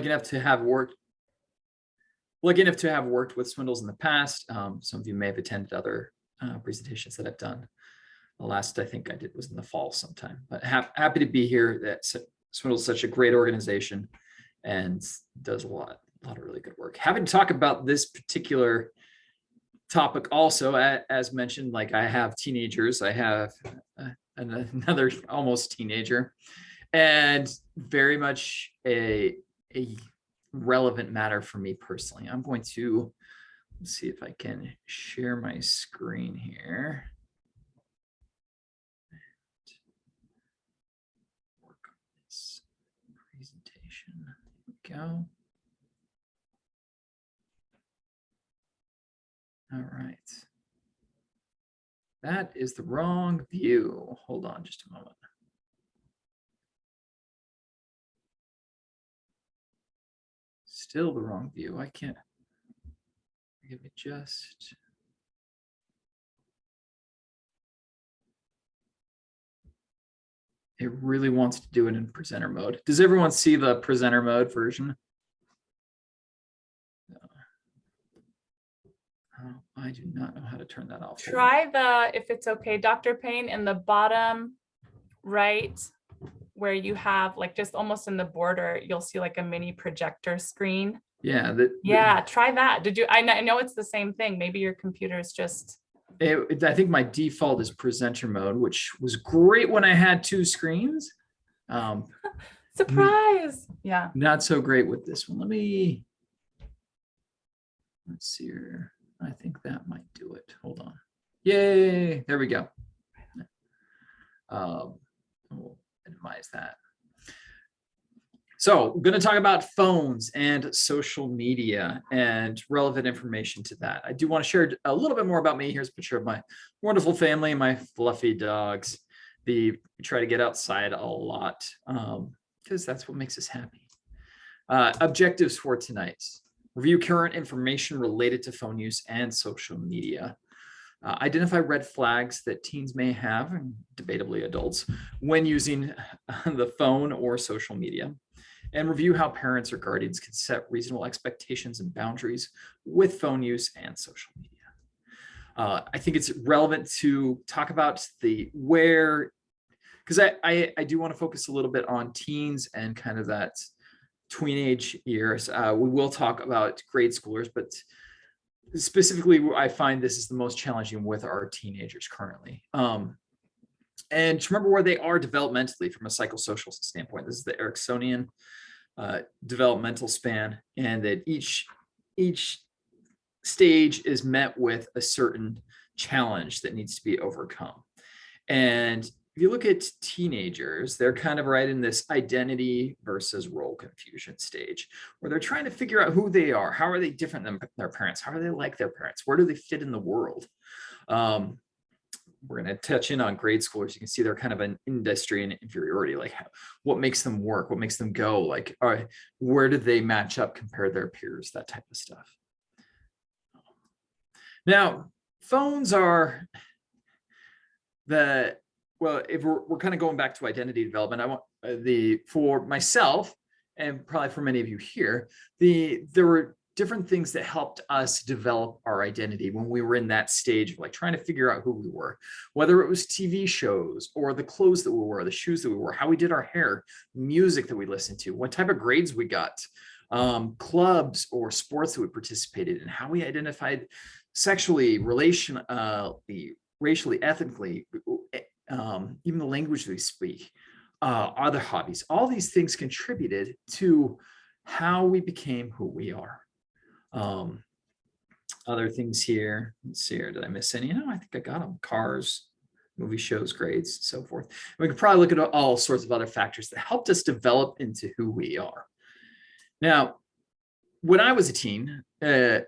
enough to have worked lucky enough to have worked with Swindles in the past. Some of you may have attended other presentations that I've done. The last I think I did was in the fall sometime, but happy to be here. That Swindles is such a great organization and does a lot of really good work. Having to talk about this particular topic also, as mentioned, like I have teenagers, I have another almost teenager, and very much a relevant matter for me personally. I'm going to see if I can share my screen here. Work on this presentation. There we go. All right. That is the wrong view. Hold on just a moment. Still the wrong view. I can't. Give me just. It really wants to do it in presenter mode. Does everyone see the presenter mode version? Oh, I do not know how to turn that off. Try the, if it's okay, Dr. Payne, in the bottom right, where you have like just almost in the border, you'll see like a mini projector screen. Yeah. Try that. Did you? I know it's the same thing. Maybe your computer is just. I think my default is presenter mode, which was great when I had two screens. Surprise. Yeah. Not so great with this one. Let's see here. I think that might do it. Hold on. Yay. There we go. We'll minimize that. So I'm going to talk about phones and social media and relevant information to that. I do want to share a little bit more about me. Here's a picture of my wonderful family, my fluffy dogs. We try to get outside a lot because that's what makes us happy. Objectives for tonight. Review current information related to phone use and social media. Identify red flags that teens may have, and debatably adults, when using the phone or social media. And review how parents or guardians can set reasonable expectations and boundaries with phone use and social media. I think it's relevant to talk about because I do want to focus a little bit on teens and kind of that teenage years. We will talk about grade schoolers, but specifically, I find this is the most challenging with our teenagers currently. And to remember where they are developmentally from a psychosocial standpoint. This is the Ericksonian developmental span, and that each stage is met with a certain challenge that needs to be overcome. And if you look at teenagers, they're kind of right in this identity versus role confusion stage, where they're trying to figure out who they are. How are they different than their parents? How are they like their parents? Where do they fit in the world? We're going to touch in on grade schoolers. You can see they're kind of an industry and inferiority, like what makes them work, what makes them go, like where do they match up compared to their peers, that type of stuff. Now, phones are if we're kind of going back to identity development, I want for myself and probably for many of you here, there were different things that helped us develop our identity when we were in that stage of like trying to figure out who we were, whether it was TV shows or the clothes that we wore, the shoes that we wore, how we did our hair, music that we listened to, what type of grades we got, clubs or sports that we participated in, how we identified sexually, relationally, racially, ethnically, even the language we speak, other hobbies. All these things contributed to how we became who we are. Other things here. Let's see here. Did I miss any? No, I think I got them. Cars, movie shows, grades, so forth. We could probably look at all sorts of other factors that helped us develop into who we are. Now, when I was a teen, let's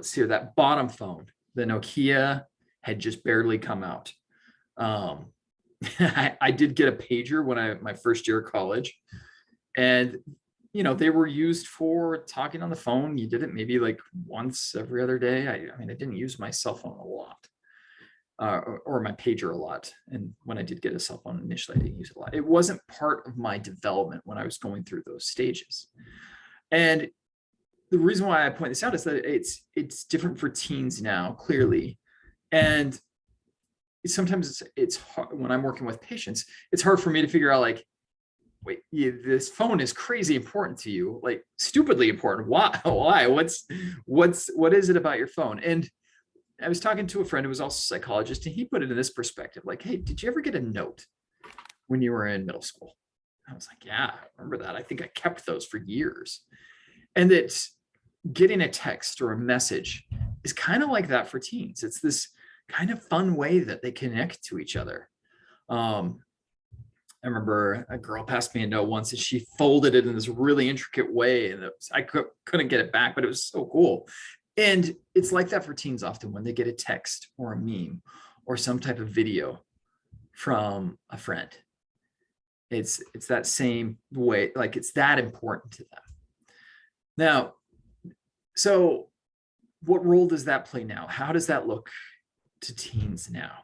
see here, that bottom phone, the Nokia, had just barely come out. I did get a pager when my first year of college, and they were used for talking on the phone. You did it maybe like once every other day. I mean, I didn't use my cell phone a lot, or my pager a lot. And when I did get a cell phone initially, I didn't use it a lot. It wasn't part of my development when I was going through those stages. And the reason why I point this out is that it's different for teens now, clearly. And sometimes it's hard when I'm working with patients, it's hard for me to figure out like, wait, this phone is crazy important to you, like stupidly important. Why? What is it about your phone? And I was talking to a friend who was also a psychologist, and he put it in this perspective, like, hey, did you ever get a note when you were in middle school? I was like, yeah, I remember that. I think I kept those for years. And that getting a text or a message is kind of like that for teens. It's this kind of fun way that they connect to each other. I remember a girl passed me a note once and she folded it in this really intricate way, and I couldn't get it back, but it was so cool. And it's like that for teens often when they get a text or a meme or some type of video from a friend. It's that same way, like it's that important to them. Now, so what role does that play now? How does that look to teens now?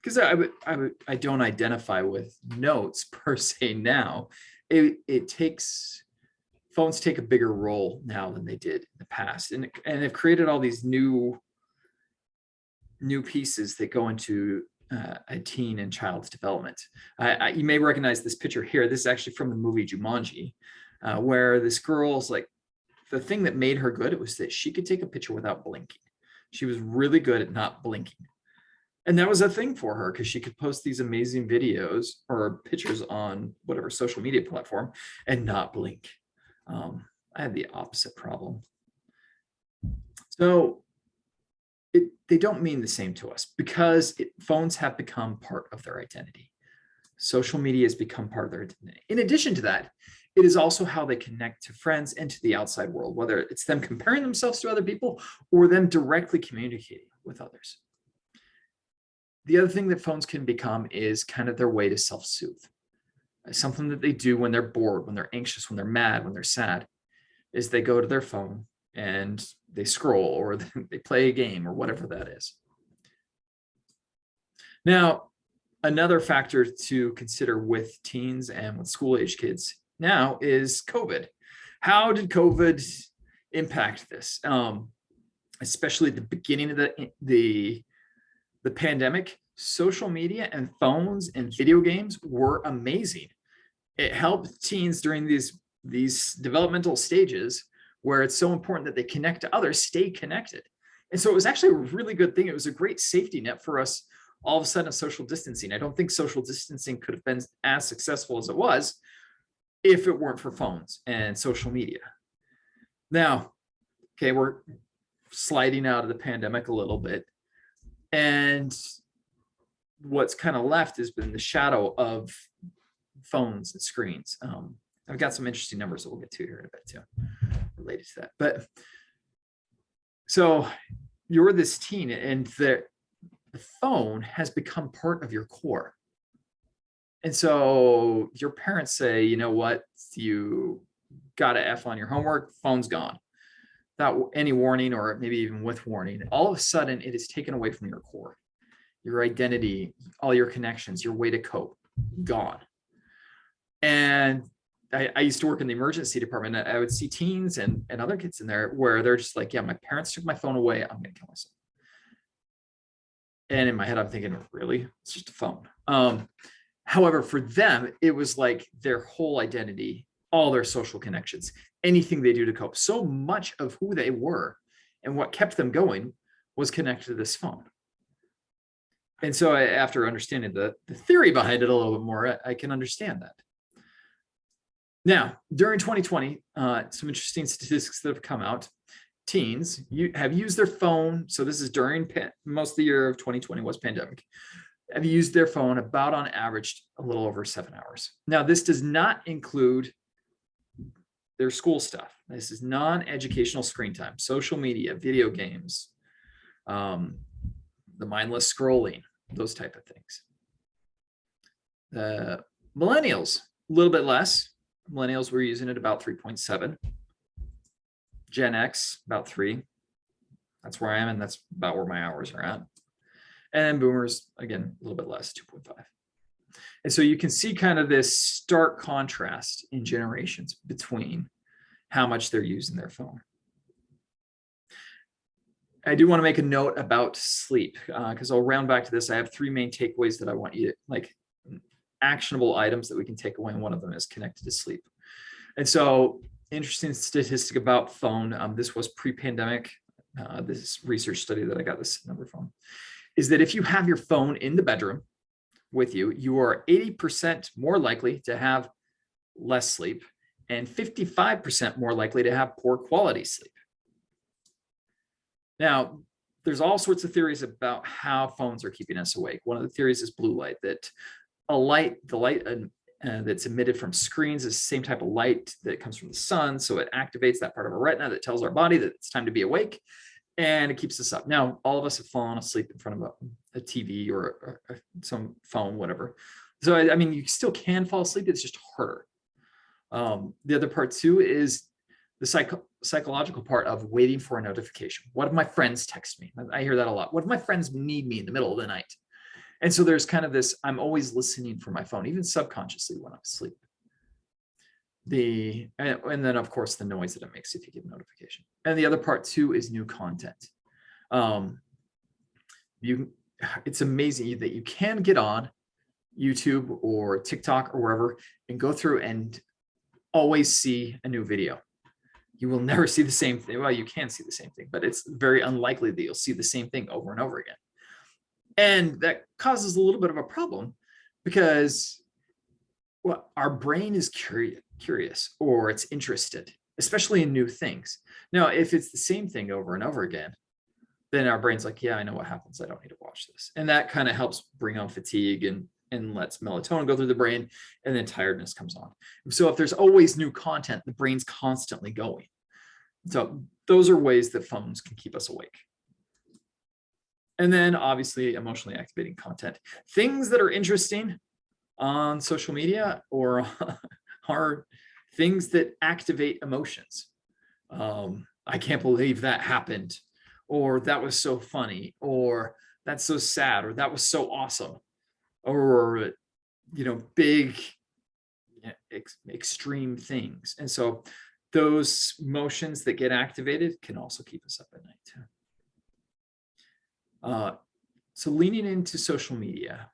Because I don't identify with notes per se now. Phones take a bigger role now than they did in the past, and they've created all these new pieces that go into a teen and child's development. You may recognize this picture here. This is actually from the movie Jumanji, where this girl's like, the thing that made her good, it was that she could take a picture without blinking. She was really good at not blinking. And that was a thing for her because she could post these amazing videos or pictures on whatever social media platform and not blink. I had the opposite problem. So they don't mean the same to us because phones have become part of their identity. Social media has become part of their identity. In addition to that, it is also how they connect to friends and to the outside world, whether it's them comparing themselves to other people or them directly communicating with others. The other thing that phones can become is kind of their way to self-soothe. Something that they do when they're bored, when they're anxious, when they're mad, when they're sad, is they go to their phone and they scroll or they play a game or whatever that is. Now, another factor to consider with teens and with school-age kids now is COVID. How did COVID impact this? Especially at the beginning of the pandemic, social media and phones and video games were amazing. It helped teens during these developmental stages where it's so important that they connect to others, stay connected. And so it was actually a really good thing. It was a great safety net for us all of a sudden of social distancing. I don't think social distancing could have been as successful as it was if it weren't for phones and social media. Now, okay, we're sliding out of the pandemic a little bit. And what's kind of left has been the shadow of phones and screens. I've got some interesting numbers that we'll get to here in a bit too, related to that. But so you're this teen and the phone has become part of your core. And so your parents say, you know what, you got an F on your homework, phone's gone. Without any warning or maybe even with warning, all of a sudden it is taken away from your core, your identity, all your connections, your way to cope, gone. And I used to work in the emergency department. I would see teens and other kids in there where they're just like, yeah, my parents took my phone away, I'm gonna kill myself. And in my head, I'm thinking, really? It's just a phone. However, for them, it was like their whole identity, all their social connections, anything they do to cope. So much of who they were and what kept them going was connected to this phone. And so after understanding the theory behind it a little bit more, I can understand that. Now, during 2020, some interesting statistics that have come out. Teens have used their phone. So this is during most of the year of 2020 was pandemic. Have used their phone about on average a little over 7 hours. Now, this does not include their school stuff. This is non-educational screen time, social media, video games, the mindless scrolling, those type of things. The millennials, a little bit less. Millennials were using it about 3.7. Gen X, about 3. That's where I am, and that's about where my hours are at. And boomers, again, a little bit less, 2.5. And so you can see kind of this stark contrast in generations between how much they're using their phone. I do want to make a note about sleep because I'll round back to this. I have three main takeaways that I want you to, like, actionable items that we can take away. And one of them is connected to sleep. And so, interesting statistic about phone. This was pre-pandemic. This research study that I got this number from is that if you have your phone in the bedroom with you, you are 80% more likely to have less sleep and 55% more likely to have poor quality sleep. Now, there's all sorts of theories about how phones are keeping us awake. One of the theories is blue light, that the light that's emitted from screens is the same type of light that comes from the sun. So it activates that part of our retina that tells our body that it's time to be awake, and it keeps us up. Now, all of us have fallen asleep in front of a TV or some phone, whatever. So, I mean, you still can fall asleep. It's just harder. The other part too is the psychological part of waiting for a notification. What if my friends text me? I hear that a lot. What if my friends need me in the middle of the night? And so there's kind of this, I'm always listening for my phone, even subconsciously when I'm asleep. And then of course the noise that it makes if you get a notification. And the other part too is new content. It's amazing that you can get on YouTube or TikTok or wherever and go through and always see a new video. You will never see the same thing. Well, you can see the same thing, but it's very unlikely that you'll see the same thing over and over again. And that causes a little bit of a problem because, well, our brain is curious or it's interested, especially in new things. Now, if it's the same thing over and over again, then our brain's like, yeah, I know what happens. I don't need to watch this. And that kind of helps bring on fatigue and lets melatonin go through the brain, and then tiredness comes on. So if there's always new content, the brain's constantly going. So those are ways that phones can keep us awake. And then obviously emotionally activating content. Things that are interesting on social media or are things that activate emotions. I can't believe that happened, or that was so funny, or that's so sad, or that was so awesome, or, you know, big, extreme things. And so those emotions that get activated can also keep us up at night too. So leaning into social media,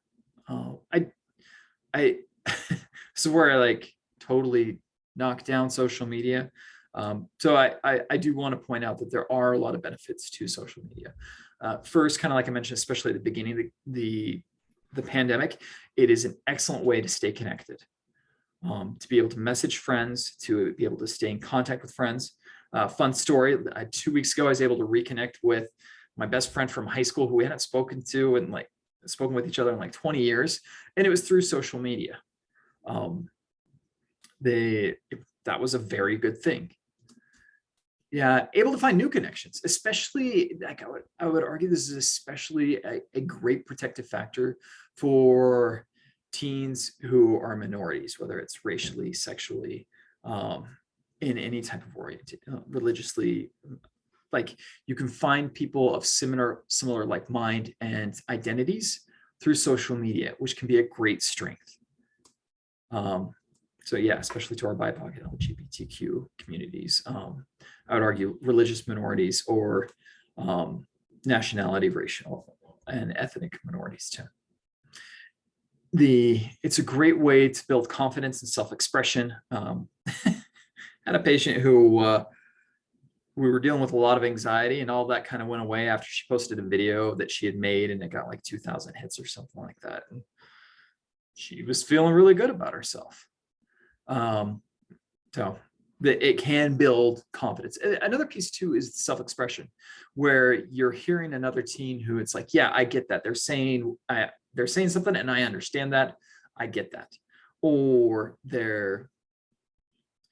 so where I like totally knock down social media. So I do want to point out that there are a lot of benefits to social media. First, kind of like I mentioned, especially at the beginning of the pandemic, it is an excellent way to stay connected, to be able to message friends, to be able to stay in contact with friends. Fun story, 2 weeks ago, I was able to reconnect with my best friend from high school who we hadn't spoken with each other in like 20 years. And it was through social media. That was a very good thing. Yeah, able to find new connections, especially like I would argue this is especially a great protective factor for teens who are minorities, whether it's racially, sexually, in any type of religiously. Like you can find people of similar like mind and identities through social media, which can be a great strength. So yeah, especially to our BIPOC and LGBTQ communities. I would argue religious minorities or nationality, racial, and ethnic minorities too. It's a great way to build confidence and self-expression. Had a patient who we were dealing with a lot of anxiety, and all that kind of went away after she posted a video that she had made, and it got like 2,000 hits or something like that. And she was feeling really good about herself. So it can build confidence. Another piece too is self-expression, where you're hearing another teen who it's like, yeah, I get that. They're saying something and I understand that. I get that. Or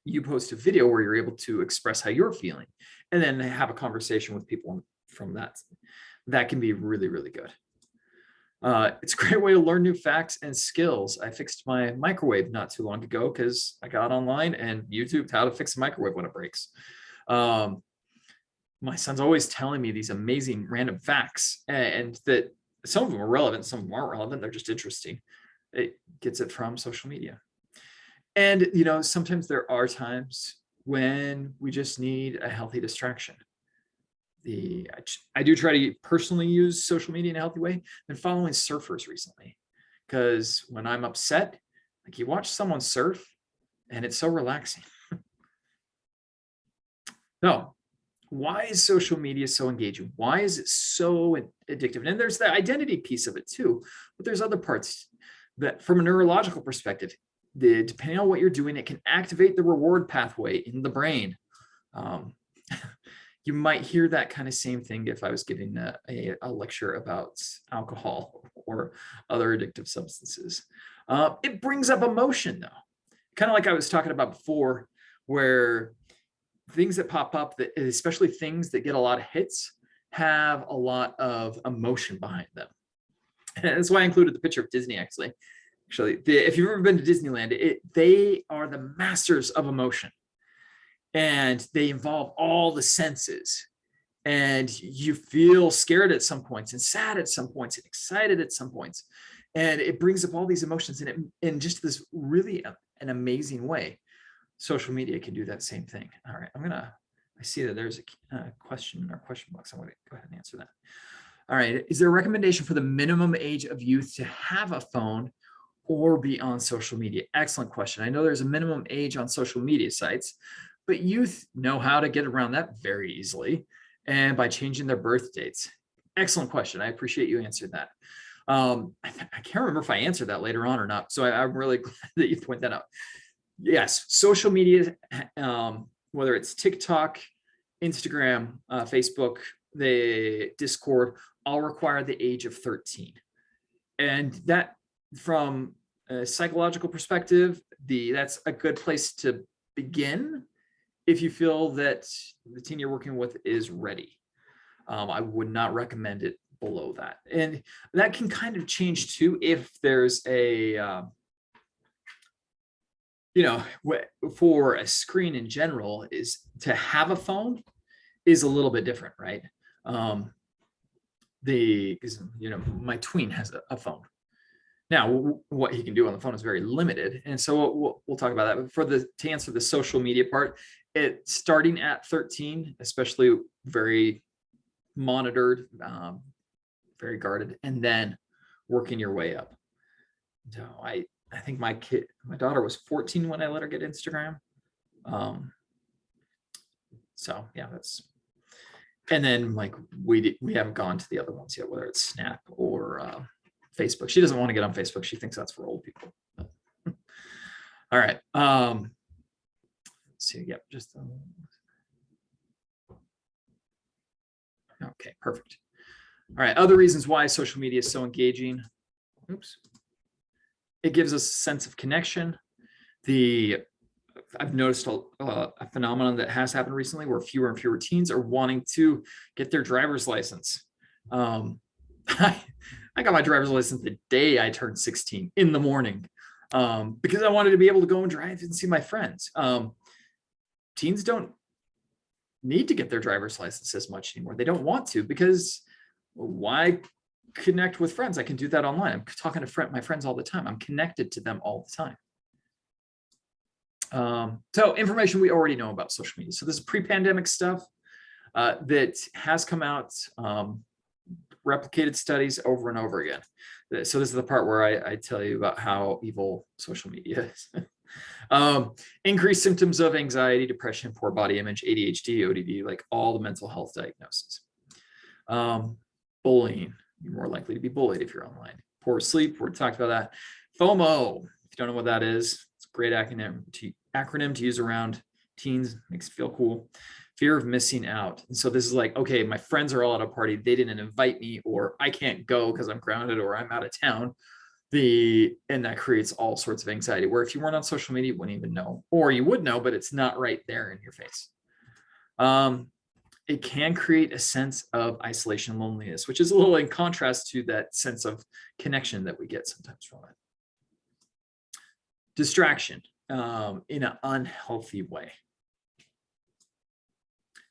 you post a video where you're able to express how you're feeling and then have a conversation with people from that. That can be really, really good. It's a great way to learn new facts and skills. I fixed my microwave not too long ago because I got online and YouTubed how to fix a microwave when it breaks. My son's always telling me these amazing random facts, and that some of them are relevant, some of them aren't relevant. They're just interesting. It gets it from social media. And, you know, sometimes there are times when we just need a healthy distraction. I do try to personally use social media in a healthy way. I've been following surfers recently because when I'm upset, like you watch someone surf and it's so relaxing. No, why is social media so engaging? Why is it so addictive? And there's the identity piece of it too, but there's other parts that from a neurological perspective, depending on what you're doing, it can activate the reward pathway in the brain. You might hear that kind of same thing if I was giving a lecture about alcohol or other addictive substances. It brings up emotion though, kind of like I was talking about before, where things that pop up, that especially things that get a lot of hits, have a lot of emotion behind them. And that's why I included the picture of Disney, actually. If you've ever been to Disneyland, they are the masters of emotion. And they involve all the senses. And you feel scared at some points and sad at some points and excited at some points. And it brings up all these emotions in just this really an amazing way. Social media can do that same thing. All right, I see that there's a question in our question box. I'm gonna go ahead and answer that. All right, is there a recommendation for the minimum age of youth to have a phone or be on social media? Excellent question. I know there's a minimum age on social media sites, but youth know how to get around that very easily, and by changing their birth dates. Excellent question. I appreciate you answering that. I can't remember if I answered that later on or not, so I'm really glad that you point that out. Yes, social media, whether it's TikTok, Instagram, Facebook, the Discord, all require the age of 13. And that, from a psychological perspective, that's a good place to begin if you feel that the teen you're working with is ready. I would not recommend it below that. And that can kind of change too if there's a, for a screen in general, is to have a phone is a little bit different, right? My tween has a phone. Now, what he can do on the phone is very limited, and so we'll talk about that. But to answer the social media part, starting at 13, especially very monitored, very guarded, and then working your way up. So I think my daughter was 14 when I let her get Instagram. So yeah, and then like we haven't gone to the other ones yet, whether it's Snap or Facebook. She doesn't want to get on Facebook. She thinks that's for old people. All right. Let's see. Yep. Okay, perfect. All right. Other reasons why social media is so engaging. Oops. It gives us a sense of connection. I've noticed a phenomenon that has happened recently where fewer and fewer teens are wanting to get their driver's license. I got my driver's license the day I turned 16 in the morning, because I wanted to be able to go and drive and see my friends. Teens don't need to get their driver's license as much anymore. They don't want to, because why connect with friends? I can do that online. I'm talking to my friends all the time. I'm connected to them all the time. So information we already know about social media. So this is pre-pandemic stuff that has come out, replicated studies over and over again. So this is the part where I tell you about how evil social media is. Increased symptoms of anxiety, depression, poor body image, ADHD, ODD, like all the mental health diagnoses. Bullying, you're more likely to be bullied if you're online. Poor sleep, we talked about that. FOMO, if you don't know what that is, it's a great acronym to use around teens, makes it feel cool. Fear of missing out. And so this is like, okay, my friends are all at a party, they didn't invite me, or I can't go because I'm grounded or I'm out of town. And that creates all sorts of anxiety, where if you weren't on social media, you wouldn't even know, or you would know, but it's not right there in your face. It can create a sense of isolation and loneliness, which is a little in contrast to that sense of connection that we get sometimes from it. Distraction in an unhealthy way.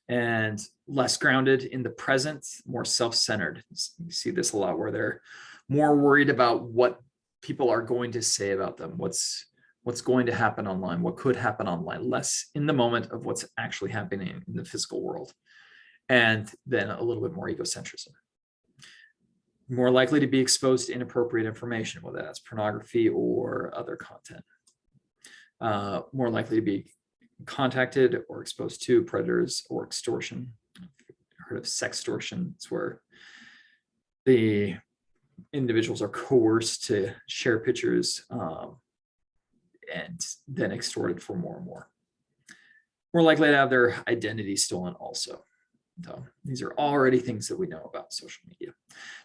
And less grounded in the present, more self-centered. You see this a lot, where they're more worried about what people are going to say about them, what's what's going to happen online, what could happen online, less in the moment of what's actually happening in the physical world, and then a little bit more egocentrism. More likely to be exposed to inappropriate information, whether that's pornography or other content. More likely to be contacted or exposed to predators or extortion. Heard of sextortion? It's where the individuals are coerced to share pictures and then extorted for more and more. More likely to have their identity stolen also. So these are already things that we know about social media.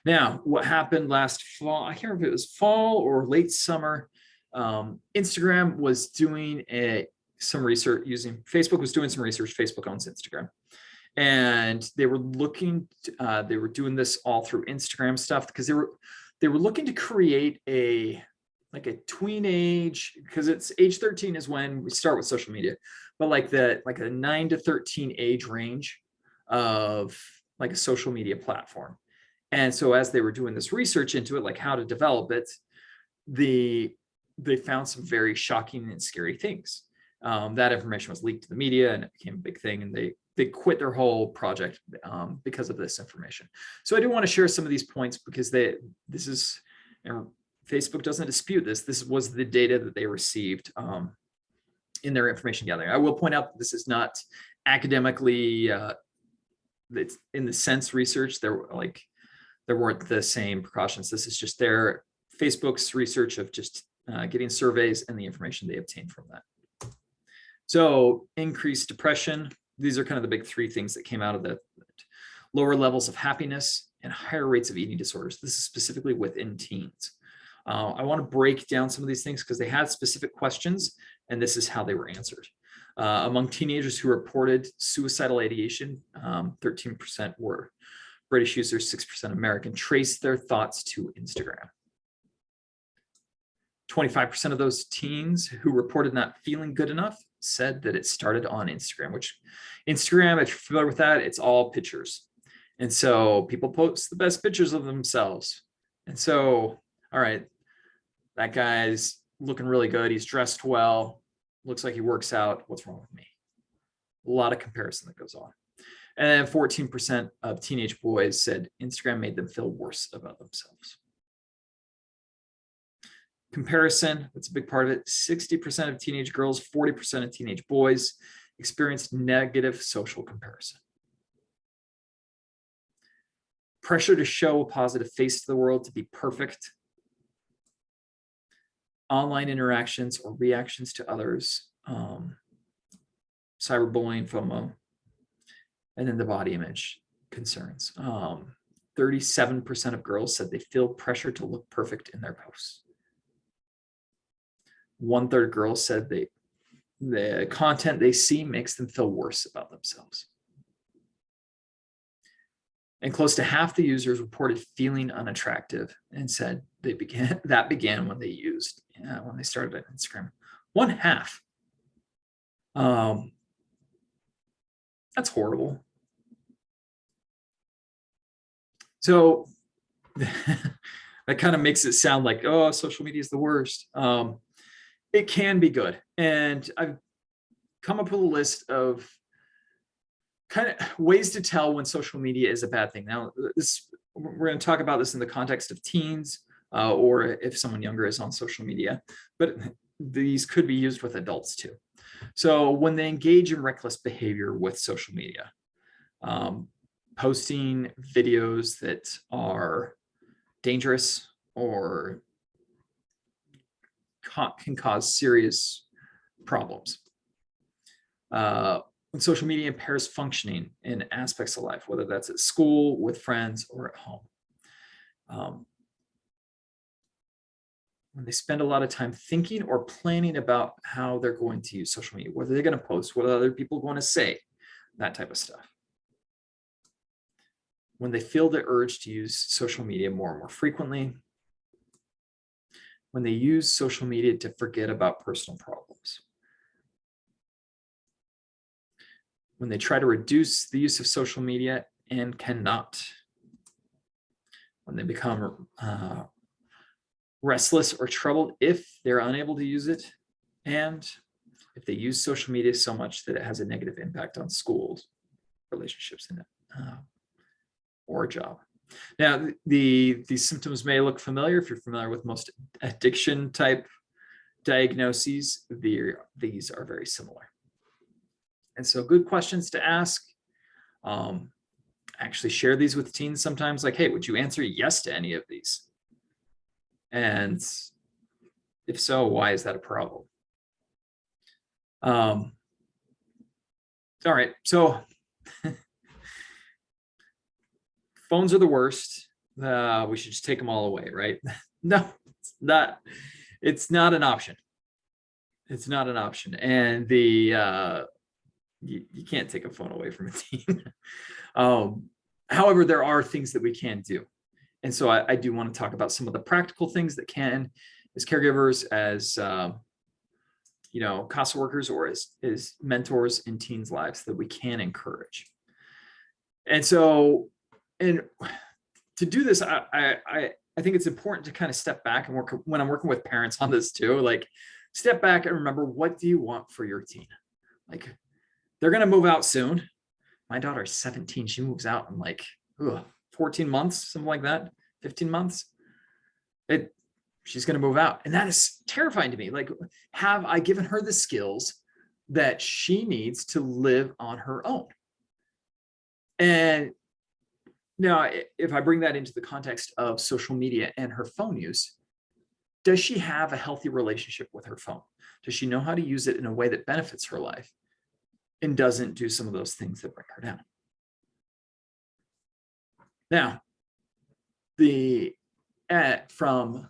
Now, what happened last fall, I can't remember if it was fall or late summer, Instagram was doing some research using, Facebook was doing some research, Facebook owns Instagram. And they were looking, they were doing this all through Instagram stuff because they were looking to create a tween age, because it's age 13 is when we start with social media, but like a 9 to 13 age range of like a social media platform. And so as they were doing this research into it, like how to develop it, they found some very shocking and scary things. That information was leaked to the media and it became a big thing, and they quit their whole project because of this information. So I do want to share some of these points because this is, and Facebook doesn't dispute this. This was the data that they received in their information gathering. I will point out that this is not academically, it's in the sense research. There weren't the same precautions. This is just their Facebook's research of just getting surveys and the information they obtained from that. So increased depression. These are kind of the big three things that came out of the lower levels of happiness and higher rates of eating disorders. This is specifically within teens. I want to break down some of these things because they had specific questions and this is how they were answered. Among teenagers who reported suicidal ideation, 13% were British users, 6% American, traced their thoughts to Instagram. 25% of those teens who reported not feeling good enough said that it started on Instagram, which Instagram, if you're familiar with that, it's all pictures. And so people post the best pictures of themselves. And so, all right, that guy's looking really good. He's dressed well, looks like he works out. What's wrong with me? A lot of comparison that goes on. And then 14% of teenage boys said Instagram made them feel worse about themselves. Comparison, that's a big part of it. 60% of teenage girls, 40% of teenage boys experienced negative social comparison. Pressure to show a positive face to the world, to be perfect. Online interactions or reactions to others. Cyberbullying, FOMO. And then the body image concerns. 37% of girls said they feel pressure to look perfect in their posts. 1/3 girls said the content they see makes them feel worse about themselves. And close to half the users reported feeling unattractive and said that began when they started at Instagram. 1/2. That's horrible. So that kind of makes it sound like, oh, social media is the worst. It can be good. And I've come up with a list of kind of ways to tell when social media is a bad thing. Now, we're going to talk about this in the context of teens or if someone younger is on social media, but these could be used with adults too. So when they engage in reckless behavior with social media, posting videos that are dangerous or can cause serious problems. When social media impairs functioning in aspects of life, whether that's at school, with friends, or at home. When they spend a lot of time thinking or planning about how they're going to use social media, whether they're going to post, what other people want to say, that type of stuff. When they feel the urge to use social media more and more frequently. When they use social media to forget about personal problems. When they try to reduce the use of social media and cannot. When they become restless or troubled if they're unable to use it, and if they use social media so much that it has a negative impact on schools, relationships, and or job. Now, these symptoms may look familiar if you're familiar with most addiction type diagnoses. These are very similar. And so good questions to ask. Actually share these with teens sometimes, like, hey, would you answer yes to any of these? And if so, why is that a problem? All right, so phones are the worst. We should just take them all away, right? No, it's not an option. It's not an option. And you can't take a phone away from a teen. However, there are things that we can do. And so I do want to talk about some of the practical things that can, as caregivers, as CASA workers, or as mentors in teens' lives, that we can encourage. And so, and to do this, I think it's important to kind of step back and work when I'm working with parents on this too, like step back and remember, what do you want for your teen? Like, they're going to move out soon. My daughter's 17. She moves out in like 14 months, something like that, 15 months. She's going to move out. And that is terrifying to me. Like, have I given her the skills that she needs to live on her own? And now, if I bring that into the context of social media and her phone use, does she have a healthy relationship with her phone? Does she know how to use it in a way that benefits her life and doesn't do some of those things that bring her down? Now, from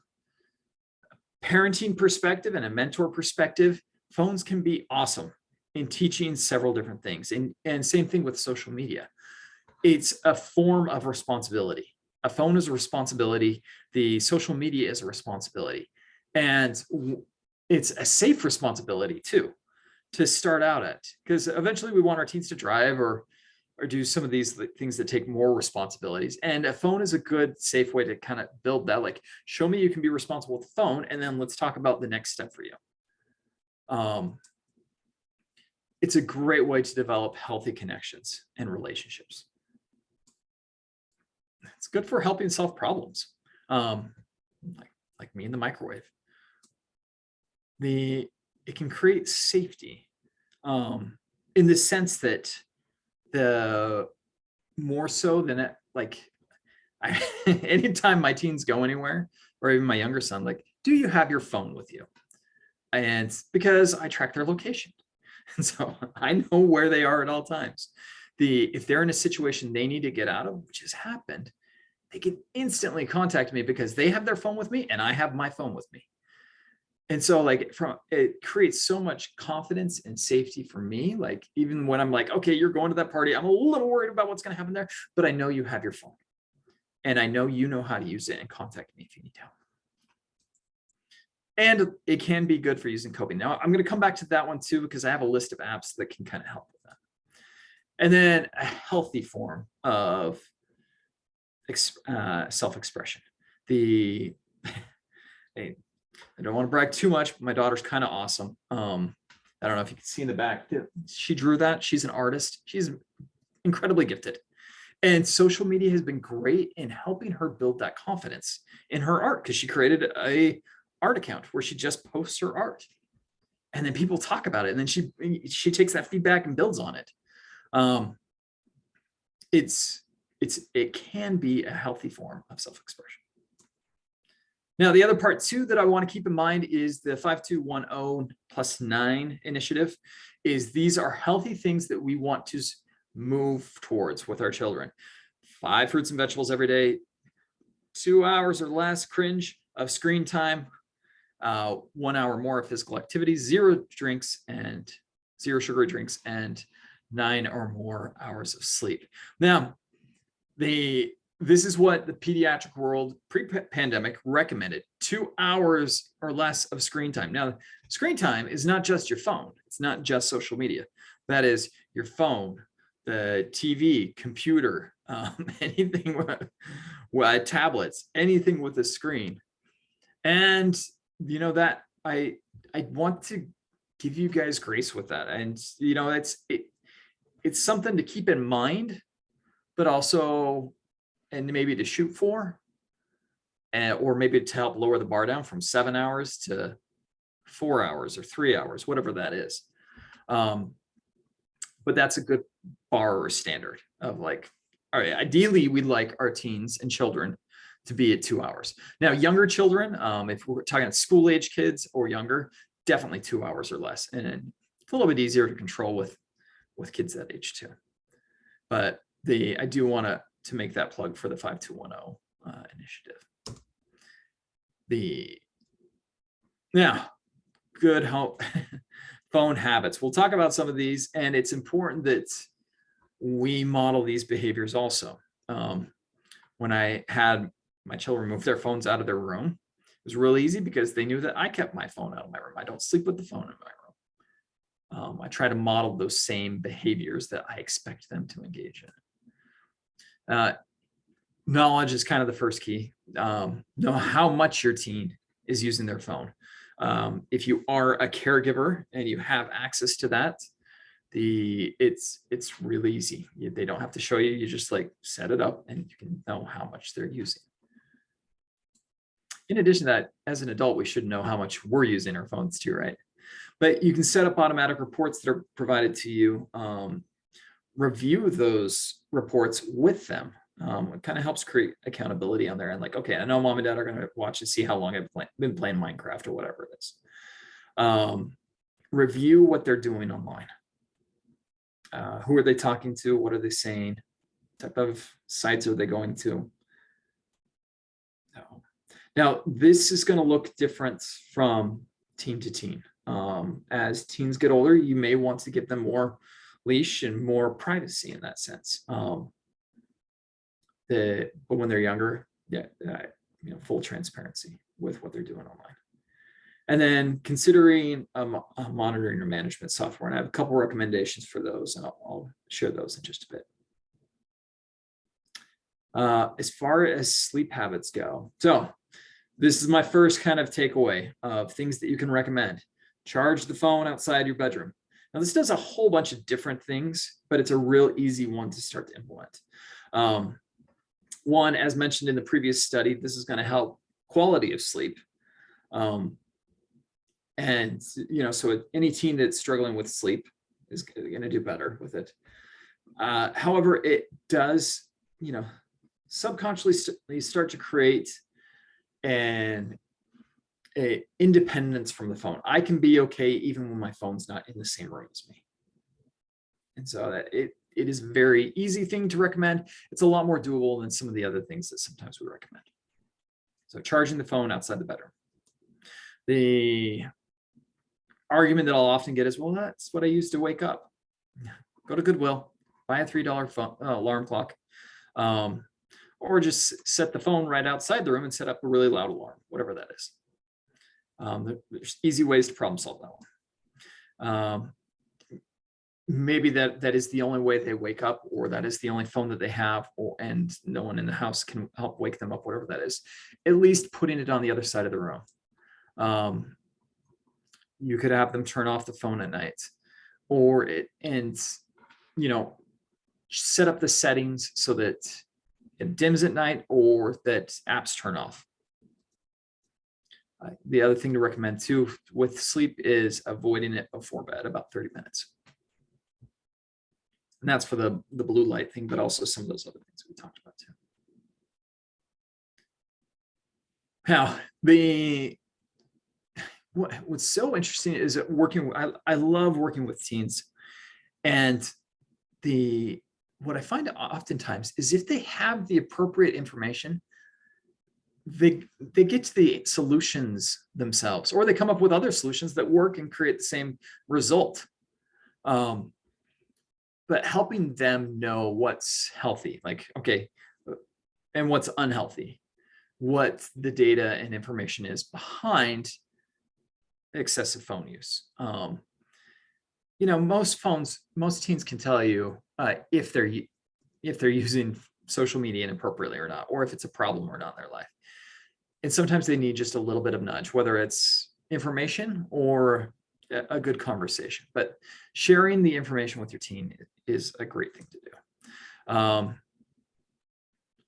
a parenting perspective and a mentor perspective, phones can be awesome in teaching several different things. And same thing with social media. It's a form of responsibility. A phone is a responsibility. The social media is a responsibility. And it's a safe responsibility too, to start out at, because eventually we want our teens to drive or do some of these things that take more responsibilities. And a phone is a good, safe way to kind of build that. Like, show me you can be responsible with the phone, and then let's talk about the next step for you. It's a great way to develop healthy connections and relationships. It's good for helping solve problems, like me in the microwave. It can create safety in the sense that the more so than it, like, anytime my teens go anywhere, or even my younger son, like, do you have your phone with you? And because I track their location, and so I know where they are at all times. If they're in a situation they need to get out of, which has happened, they can instantly contact me because they have their phone with me and I have my phone with me. And so, like, it creates so much confidence and safety for me. Like, even when I'm like, okay, you're going to that party, I'm a little worried about what's going to happen there, but I know you have your phone and I know you know how to use it, and contact me if you need help. And it can be good for using coping. Now, I'm going to come back to that one too, because I have a list of apps that can kind of help with that. And then a healthy form of self-expression. I don't want to brag too much, but my daughter's kind of awesome. I don't know if you can see in the back, she drew that. She's an artist. She's incredibly gifted. And social media has been great in helping her build that confidence in her art, because she created a art account where she just posts her art. And then people talk about it. And then she takes that feedback and builds on it. It can be a healthy form of self-expression. Now, the other part too that I want to keep in mind is the 5210+9 initiative. These are healthy things that we want to move towards with our children. 5 fruits and vegetables every day, 2 hours or less of screen time, 1 hour more of physical activity, 0 sugary drinks, and 9 or more hours of sleep. Now, this is what the pediatric world pre-pandemic recommended: 2 hours or less of screen time. Now, screen time is not just your phone. It's not just social media. That is your phone, the TV, computer, anything with tablets, anything with a screen. And that I want to give you guys grace with that. And, it's something to keep in mind, but also, and maybe to shoot for, or maybe to help lower the bar down from 7 hours to 4 hours or 3 hours, whatever that is. But that's a good bar or standard of like, all right, ideally we'd like our teens and children to be at 2 hours. Now, younger children, if we're talking school age kids or younger, definitely 2 hours or less. And it's a little bit easier to control with kids that age too. But I do want to make that plug for the 5210 initiative. Now, good help. Phone habits. We'll talk about some of these, and it's important that we model these behaviors also. When I had my children move their phones out of their room, it was really easy because they knew that I kept my phone out of my room. I don't sleep with the phone in my room. I try to model those same behaviors that I expect them to engage in. Knowledge is kind of the first key. Know how much your teen is using their phone. If you are a caregiver and you have access to that, it's really easy. They don't have to show you. You just like set it up and you can know how much they're using. In addition to that, as an adult, we should know how much we're using our phones too, right? But you can set up automatic reports that are provided to you. Review those reports with them. It kind of helps create accountability on there. And like, okay, I know mom and dad are going to watch and see how long I've been playing Minecraft or whatever it is. Review what they're doing online. Who are they talking to? What are they saying? What type of sites are they going to? Now, this is going to look different from teen to teen. As teens get older, you may want to give them more leash and more privacy in that sense. But when they're younger, full transparency with what they're doing online. And then considering monitoring or management software. And I have a couple recommendations for those, and I'll share those in just a bit. As far as sleep habits go, so this is my first kind of takeaway of things that you can recommend. Charge the phone outside your bedroom. Now, this does a whole bunch of different things, but it's a real easy one to start to implement. One, as mentioned in the previous study, this is going to help quality of sleep. And, so any teen that's struggling with sleep is going to do better with it. However, it does, subconsciously start to create a independence from the phone. I can be okay even when my phone's not in the same room as me. And so that it is a very easy thing to recommend. It's a lot more doable than some of the other things that sometimes we recommend. So charging the phone outside the bedroom. The argument that I'll often get is, well, that's what I use to wake up. Go to Goodwill, buy a $3 phone, alarm clock, or just set the phone right outside the room and set up a really loud alarm, whatever that is. There's easy ways to problem solve that one. Maybe that is the only way they wake up, or that is the only phone that they have, and no one in the house can help wake them up, whatever that is. At least putting it on the other side of the room. You could have them turn off the phone at night, set up the settings so that it dims at night or that apps turn off. The other thing to recommend too with sleep is avoiding it before bed, about 30 minutes. And that's for the blue light thing, but also some of those other things we talked about too. Now, what's so interesting is that I love working with teens, and what I find oftentimes is if they have the appropriate information, they get to the solutions themselves, or they come up with other solutions that work and create the same result. But helping them know what's healthy, like, okay, and what's unhealthy, what the data and information is behind excessive phone use. Most teens can tell you if they're using social media inappropriately or not, or if it's a problem or not in their life. And sometimes they need just a little bit of nudge, whether it's information or a good conversation. But sharing the information with your teen is a great thing to do.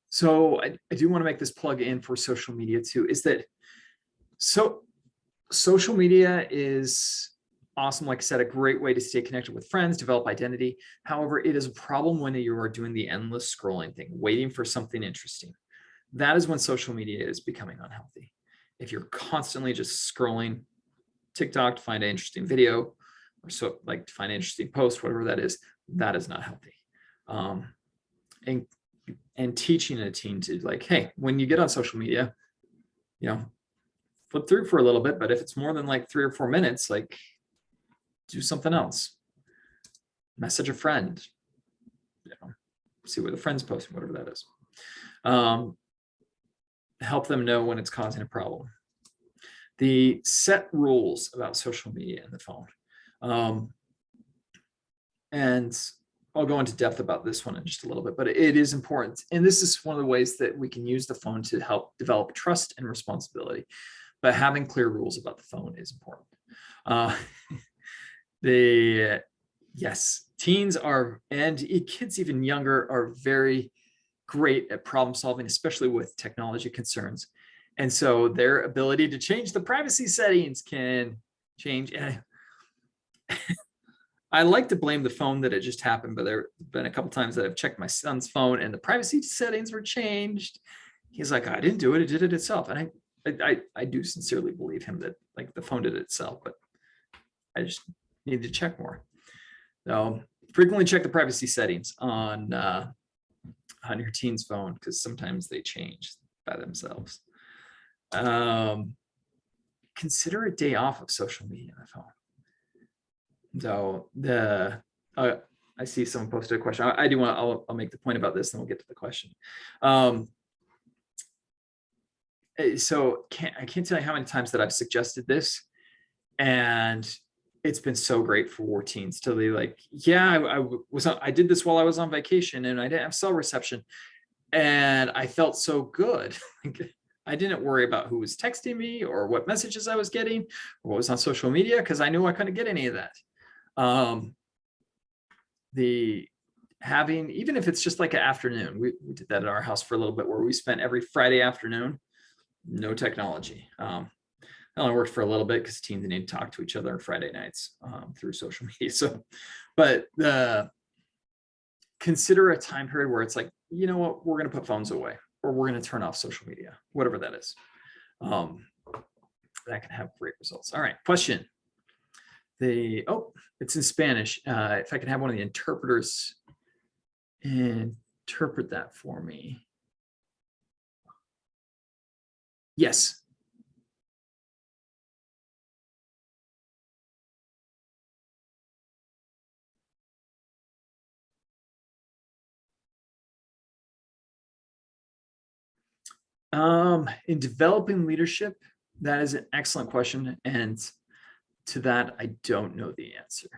So I do want to make this plug in for social media too, is that social media is awesome. Like I said, a great way to stay connected with friends, develop identity. However, it is a problem when you are doing the endless scrolling thing, waiting for something interesting. That is when social media is becoming unhealthy. If you're constantly just scrolling TikTok to find an interesting video, or so like to find an interesting post, whatever that is not healthy. And teaching a teen to like, hey, when you get on social media, flip through for a little bit, but if it's more than like 3 or 4 minutes, like do something else. Message a friend, see what the friend's posting, whatever that is. Help them know when it's causing a problem. The set rules about social media and the phone. And I'll go into depth about this one in just a little bit, but it is important. And this is one of the ways that we can use the phone to help develop trust and responsibility. But having clear rules about the phone is important. Yes, teens are, and kids even younger, are very great at problem solving, especially with technology concerns. And so their ability to change the privacy settings can change. And I like to blame the phone that it just happened, but there have been a couple times that I've checked my son's phone and the privacy settings were changed. He's like, I didn't do it. It did it itself. And I do sincerely believe him that like the phone did it itself, but I just need to check more. So frequently check the privacy settings on your teen's phone, because sometimes they change by themselves. Consider a day off of social media on the phone. So I see someone posted a question. I do want I'll make the point about this, and we'll get to the question. So I can't tell you how many times that I've suggested this, and it's been so great for teens to be like, yeah, I did this while I was on vacation and I didn't have cell reception, and I felt so good. I didn't worry about who was texting me or what messages I was getting or what was on social media, because I knew I couldn't get any of that. Even if it's just like an afternoon, we did that at our house for a little bit, where we spent every Friday afternoon, no technology. It only worked for a little bit because teens need to talk to each other on Friday nights through social media. So, but consider a time period where it's like, you know what, we're going to put phones away, or we're going to turn off social media, whatever that is. That can have great results. All right, question. It's in Spanish. If I can have one of the interpreters interpret that for me. Yes. In developing leadership, that is an excellent question. And to that, I don't know the answer.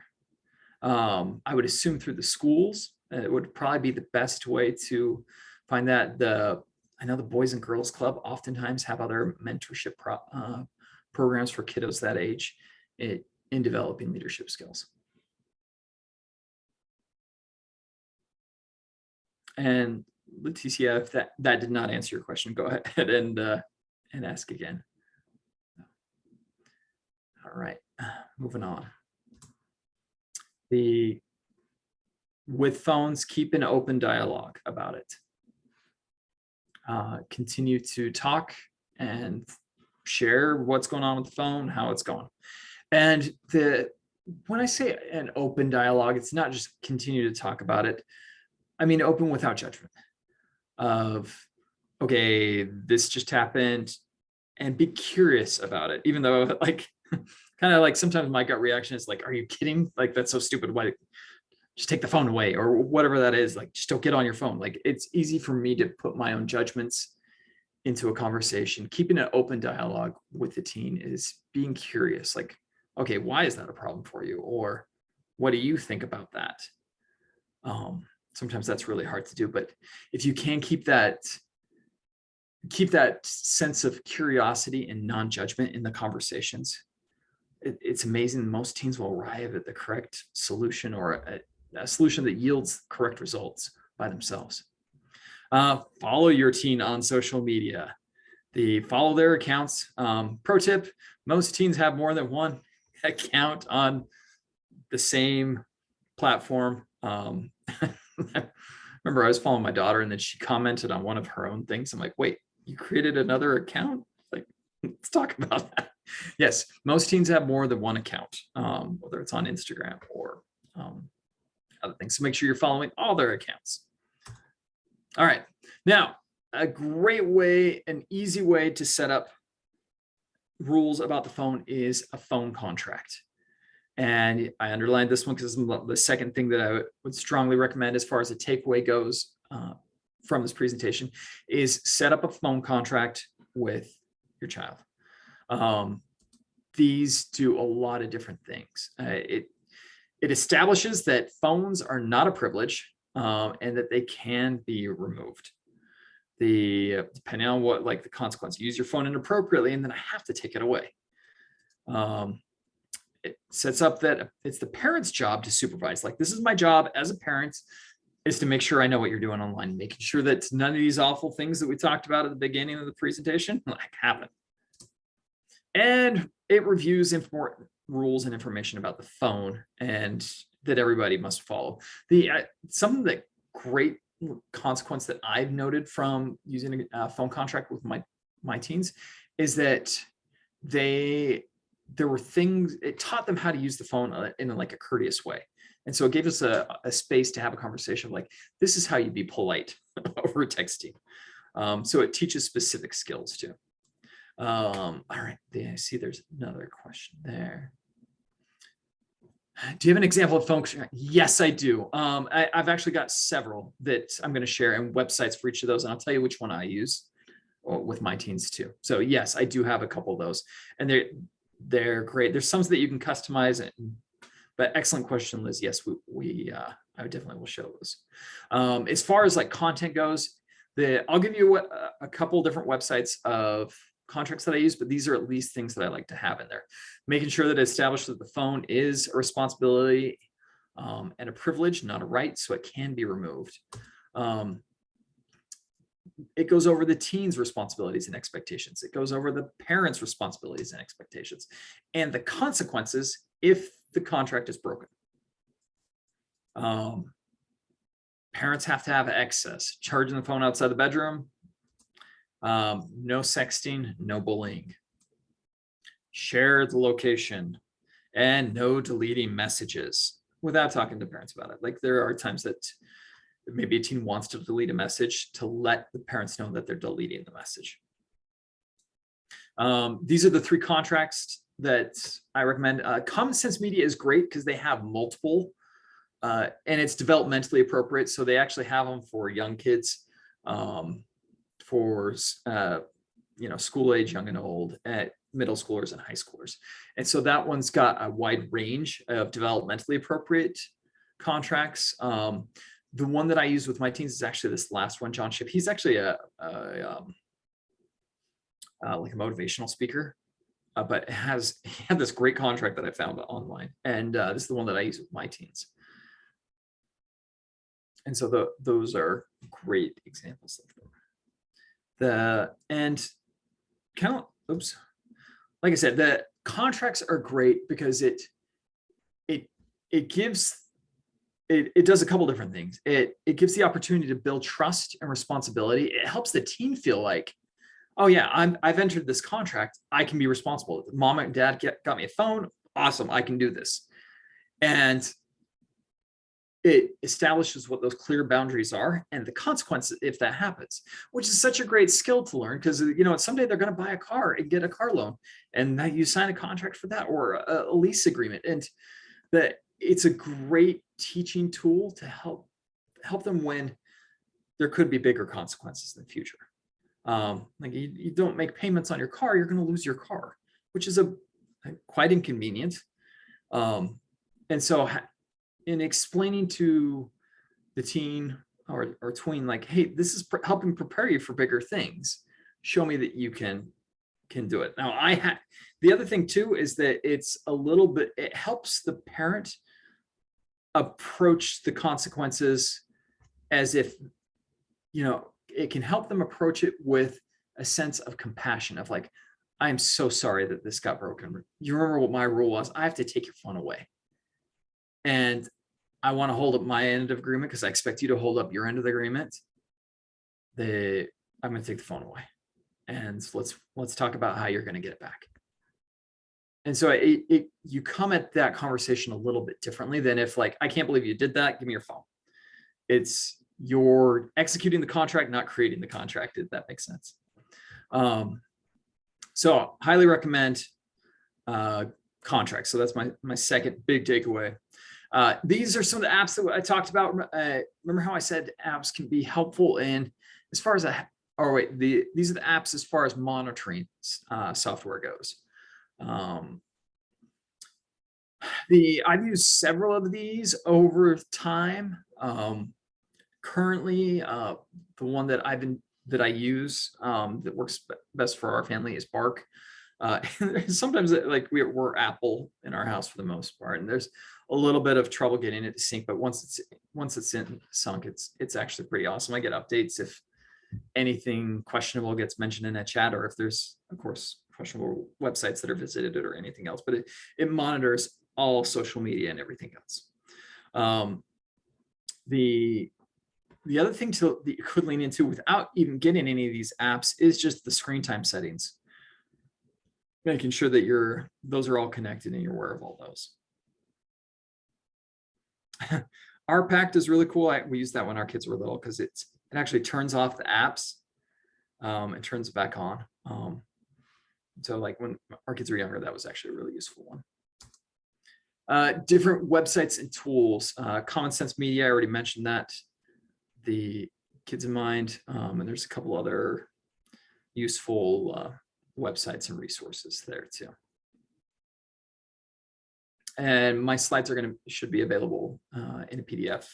I would assume through the schools, it would probably be the best way to find that. I know the Boys and Girls Club oftentimes have other mentorship programs for kiddos that age in developing leadership skills. And Leticia, if that did not answer your question, go ahead and ask again. All right, moving on. With phones, keep an open dialogue about it. Continue to talk and share what's going on with the phone, how it's going. And when I say an open dialogue, it's not just continue to talk about it. I mean, open without judgment of, okay, this just happened, and be curious about it, even though like, kind of like sometimes my gut reaction is like, are you kidding? Like, that's so stupid. Why? Just take the phone away, or whatever that is. Like, just don't get on your phone. Like, it's easy for me to put my own judgments into a conversation. Keeping an open dialogue with the teen is being curious. Like, okay, why is that a problem for you? Or what do you think about that? Sometimes that's really hard to do, but if you can keep that sense of curiosity and non-judgment in the conversations, it's amazing. Most teens will arrive at the correct solution, or a solution that yields correct results by themselves. Follow your teen on social media. Follow their accounts. Pro tip, most teens have more than one account on the same platform. Remember, I was following my daughter, and then she commented on one of her own things. I'm like, wait, you created another account? Like, let's talk about that. Yes, most teens have more than one account, whether it's on Instagram or other things. So make sure you're following all their accounts. All right. Now, a great way, an easy way to set up rules about the phone is a phone contract. And I underlined this one because it's the second thing that I would strongly recommend as far as a takeaway goes from this presentation is set up a phone contract with your child. These do a lot of different things. It establishes that phones are not a privilege and that they can be removed. Depending on what, like the consequence, use your phone inappropriately, and then I have to take it away. It sets up that it's the parent's job to supervise. Like, this is my job as a parent, is to make sure I know what you're doing online, making sure that none of these awful things that we talked about at the beginning of the presentation like happen. And it reviews rules and information about the phone, and that everybody must follow. Something that great consequence that I've noted from using a phone contract with my teens is that there were things, it taught them how to use the phone in like a courteous way. And so it gave us a space to have a conversation like, this is how you be polite over texting. So it teaches specific skills too. All right, I see there's another question there. Do you have an example of phone? Yes, I do. I've actually got several that I'm going to share, and websites for each of those. And I'll tell you which one I use with my teens too. So yes, I do have a couple of those, and they're great. There's some that you can customize it, but excellent question, Liz. Yes, I definitely will show those. As far as like content goes, I'll give you a couple different websites of contracts that I use, but these are at least things that I like to have in there. Making sure that it establishes that the phone is a responsibility and a privilege, not a right, so it can be removed. It goes over the teen's responsibilities and expectations. It goes over the parents' responsibilities and expectations, and the consequences if the contract is broken. Parents have to have access. Charging the phone outside the bedroom. No sexting, no bullying. Share the location, and no deleting messages without talking to parents about it. Like, there are times that maybe a teen wants to delete a message, to let the parents know that they're deleting the message. These are the 3 contracts that I recommend. Common Sense Media is great because they have multiple, and it's developmentally appropriate. So they actually have them for young kids, for school age, young and old, at middle schoolers and high schoolers. And so that one's got a wide range of developmentally appropriate contracts. The one that I use with my teens is actually this last one, John Shipp. He's actually like a motivational speaker, but he had this great contract that I found online, and this is the one that I use with my teens. And so those are great examples of them. Like I said, the contracts are great because it does a couple different things. It gives the opportunity to build trust and responsibility. It helps the teen feel like, oh yeah, I've entered this contract. I can be responsible. Mom and dad got me a phone. Awesome, I can do this. And it establishes what those clear boundaries are and the consequences if that happens, which is such a great skill to learn, because someday they're going to buy a car and get a car loan, and now you sign a contract for that, or a lease agreement, and that it's a great teaching tool to help them when there could be bigger consequences in the future. Like you don't make payments on your car, you're going to lose your car, which is quite inconvenient. And so in explaining to the teen or tween, like, hey, this is helping prepare you for bigger things. Show me that you can can do it. Now the other thing too is that it helps the parent approach the consequences as if, it can help them approach it with a sense of compassion of like, I'm so sorry that this got broken. You remember what my rule was? I have to take your phone away. And I want to hold up my end of agreement because I expect you to hold up your end of the agreement. I'm going to take the phone away. And let's talk about how you're going to get it back. And so you come at that conversation a little bit differently than if like, I can't believe you did that. Give me your phone. You're executing the contract, not creating the contract, if that makes sense. So highly recommend contracts. So that's my second big takeaway. These are some of the apps that I talked about. Remember how I said apps can be helpful in as far as these are the apps as far as monitoring software goes. I've used several of these over time. Currently, the one that I use that works best for our family is Bark. Sometimes like we're Apple in our house for the most part, and there's a little bit of trouble getting it to sync, but once it's in sunk, it's actually pretty awesome. I get updates if anything questionable gets mentioned in a chat, or if there's of course questionable websites that are visited or anything else, but it monitors all social media and everything else. The other thing that you could lean into without even getting any of these apps is just the screen time settings, making sure that those are all connected and you're aware of all those. RPact is really cool. We used that when our kids were little because it actually turns off the apps and turns it back on. So like when our kids were younger, that was actually a really useful one. Different websites and tools. Common Sense Media, I already mentioned that. The Kids in Mind, and there's a couple other useful websites and resources there too. And my slides should be available in a PDF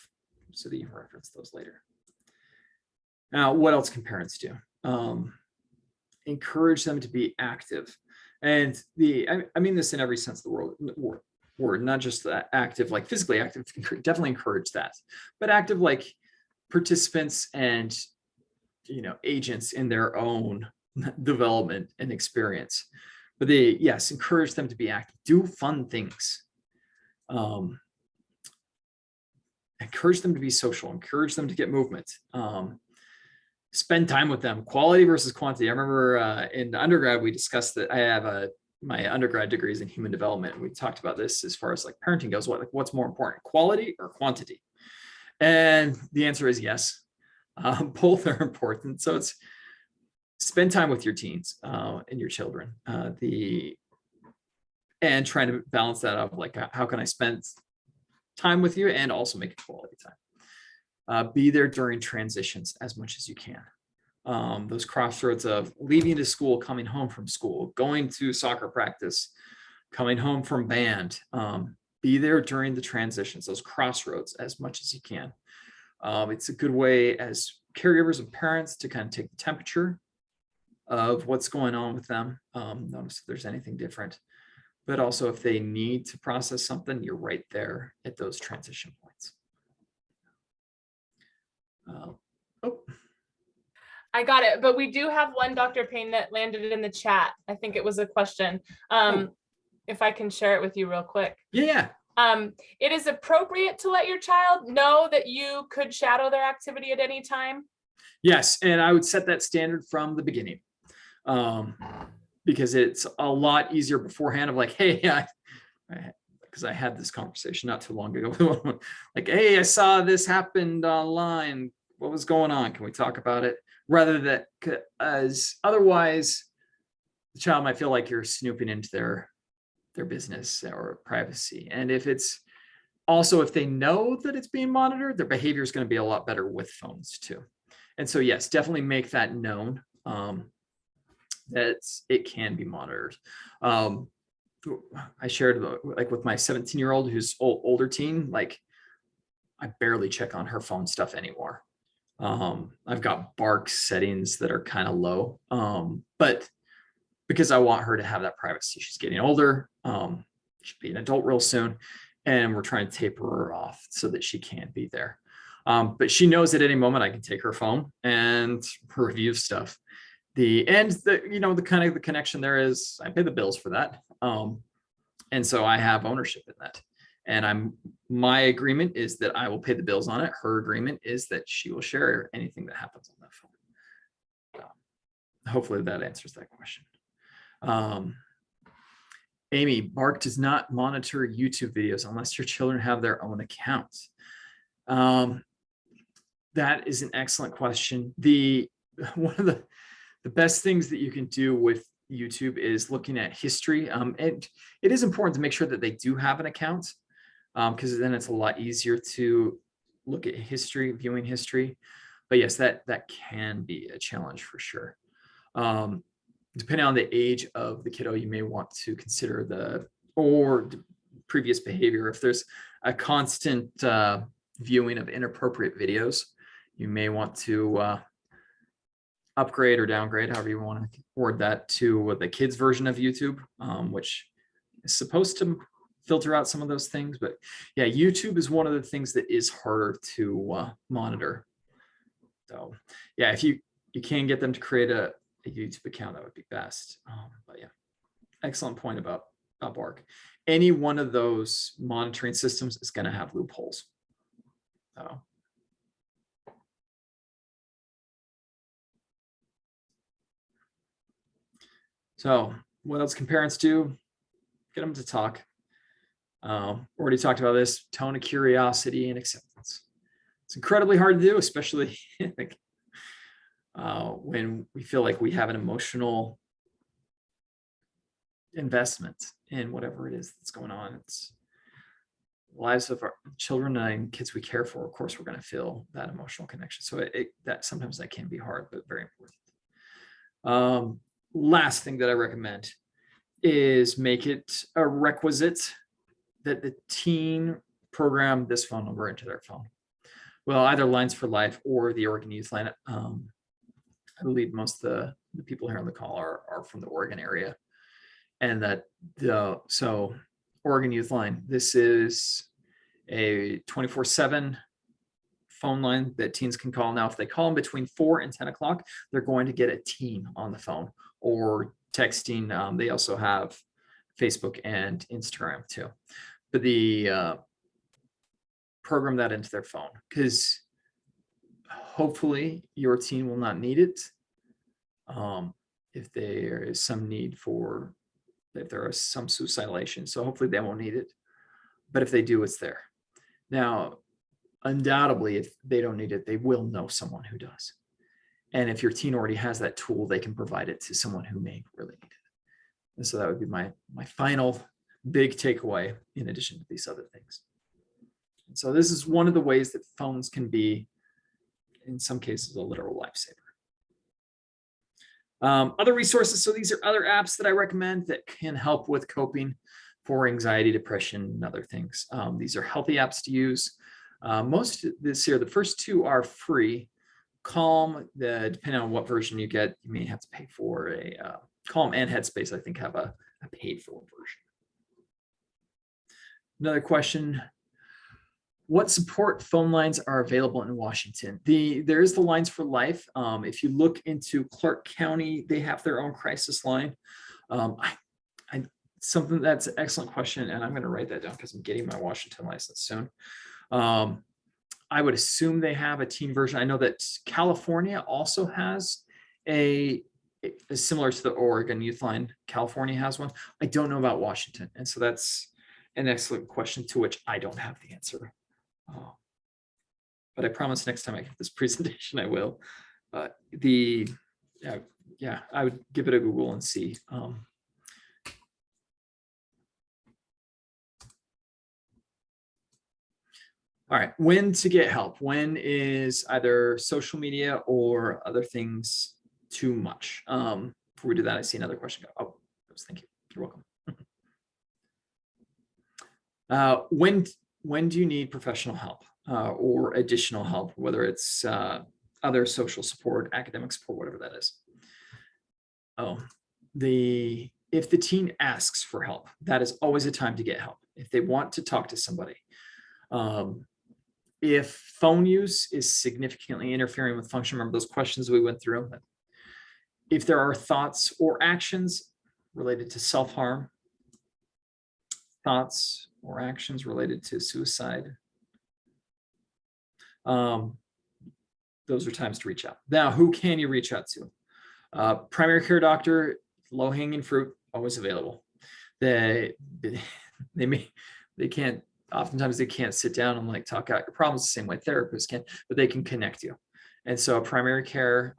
so that you can reference those later. Now, what else can parents do? Encourage them to be active. And I mean this in every sense of the word, not just active, like physically active, definitely encourage that, but active like participants and agents in their own development and experience. But yes, encourage them to be active, do fun things. Encourage them to be social, encourage them to get movement. Spend time with them, quality versus quantity. I remember in undergrad, we discussed that. I have my undergrad degree is in human development. And we talked about this as far as like parenting goes, what's more important, quality or quantity? And the answer is yes. Both are important. So it's spend time with your teens and your children. And trying to balance that up, like how can I spend time with you and also make it quality time? Be there during transitions as much as you can. Those crossroads of leaving to school, coming home from school, going to soccer practice, coming home from band. Be there during the transitions, those crossroads as much as you can. It's a good way as caregivers and parents to kind of take the temperature of what's going on with them. Notice if there's anything different, but also if they need to process something, you're right there at those transition points. I got it, but we do have one, Dr. Payne, that landed in the chat. I think it was a question. If I can share it with you real quick. Yeah. It is appropriate to let your child know that you could shadow their activity at any time. Yes, and I would set that standard from the beginning, because it's a lot easier beforehand of like, hey, because I had this conversation not too long ago. Like, hey, I saw this happened online. What was going on? Can we talk about it? Rather than as otherwise, the child might feel like you're snooping into their business or privacy. And if they know that it's being monitored, their behavior is going to be a lot better with phones too. And so, yes, definitely make that known that it can be monitored. I shared like with my 17-year-old who's older teen, like I barely check on her phone stuff anymore. I've got Bark settings that are kind of low, but because I want her to have that privacy. She's getting older. She'll be an adult real soon. And we're trying to taper her off so that she can be there. But she knows at any moment I can take her phone and review stuff. The kind of the connection there is I pay the bills for that. And so I have ownership in that. And my agreement is that I will pay the bills on it. Her agreement is that she will share anything that happens on that phone. Hopefully that answers that question. Amy, Bark does not monitor YouTube videos unless your children have their own accounts. That is an excellent question. One of the best things that you can do with YouTube is looking at history. And it is important to make sure that they do have an account, because then it's a lot easier to look at history, viewing history. But yes, that can be a challenge for sure. Depending on the age of the kiddo, you may want to consider the previous behavior. If there's a constant viewing of inappropriate videos, you may want to upgrade or downgrade, however you want to word that, to the kids version of YouTube, which is supposed to filter out some of those things. But yeah, YouTube is one of the things that is harder to monitor. So yeah, if you can get them to create a YouTube account, that would be best. But yeah, excellent point about Bark. Any one of those monitoring systems is going to have loopholes. So what else can parents do? Get them to talk. Already talked about this, tone of curiosity and acceptance. It's incredibly hard to do, especially when we feel like we have an emotional investment in whatever it is that's going on. It's lives of our children and kids we care for. Of course, we're going to feel that emotional connection. So that sometimes that can be hard, but very important. Last thing that I recommend is make it a requisite that the teen program this phone number into their phone. Well, either Lines for Life or the Oregon Youth Line. I believe most of the people here on the call are from the Oregon area. And so Oregon Youth Line, this is a 24/7 phone line that teens can call. Now, if they call them between 4 and 10 o'clock, they're going to get a teen on the phone or texting. They also have Facebook and Instagram too. But the program that into their phone, because hopefully your teen will not need it. If there is some need if there are some suicidalation, so hopefully they won't need it. But if they do, it's there. Now, undoubtedly, if they don't need it, they will know someone who does. And if your teen already has that tool, they can provide it to someone who may really need it. And so that would be my final big takeaway in addition to these other things. And so this is one of the ways that phones can be, in some cases, a literal lifesaver. Other resources. So these are other apps that I recommend that can help with coping for anxiety, depression, and other things. These are healthy apps to use. Most of this here, the first two are free. Calm, depending on what version you get, you may have to pay for a Calm, and Headspace, I think, have a paid for version. Another question. What support phone lines are available in Washington? There is the Lines for Life. If you look into Clark County, they have their own crisis line. Something that's an excellent question, and I'm going to write that down because I'm getting my Washington license soon. I would assume they have a teen version. I know that California also has a similar to the Oregon Youth Line. California has one. I don't know about Washington, and so that's an excellent question to which I don't have the answer. But I promise next time I give this presentation, I will. I would give it a Google and see. All right, when to get help? When is either social media or other things too much? Before we do that, I see another question go. Oh, thank you. You're welcome. When do you need professional help or additional help, whether it's other social support, academic support, whatever that is? Oh, if the teen asks for help, that is always a time to get help. If they want to talk to somebody, if phone use is significantly interfering with function, remember those questions we went through. If there are thoughts or actions related to self-harm, thoughts or actions related to suicide, those are times to reach out. Now, who can you reach out to? Primary care doctor, low-hanging fruit, always available. They can't, oftentimes they can't sit down and like talk out your problems the same way therapists can, but they can connect you. And so primary care,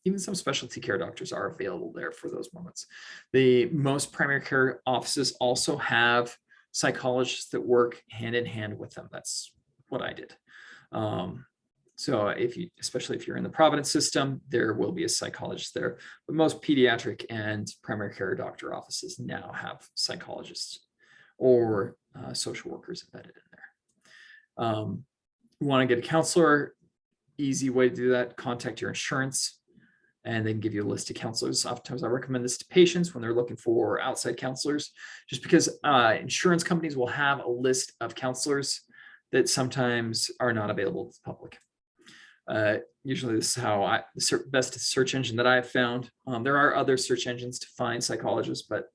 even some specialty care doctors are available there for those moments. The most primary care offices also have psychologists that work hand in hand with them. That's what I did. So especially if you're in the Providence system, there will be a psychologist there, but most pediatric and primary care doctor offices now have psychologists or social workers embedded in there. You want to get a counselor, easy way to do that, contact your insurance and they can give you a list of counselors. Oftentimes I recommend this to patients when they're looking for outside counselors, just because insurance companies will have a list of counselors that sometimes are not available to the public. Usually this is how the best search engine that I've found. There are other search engines to find psychologists, but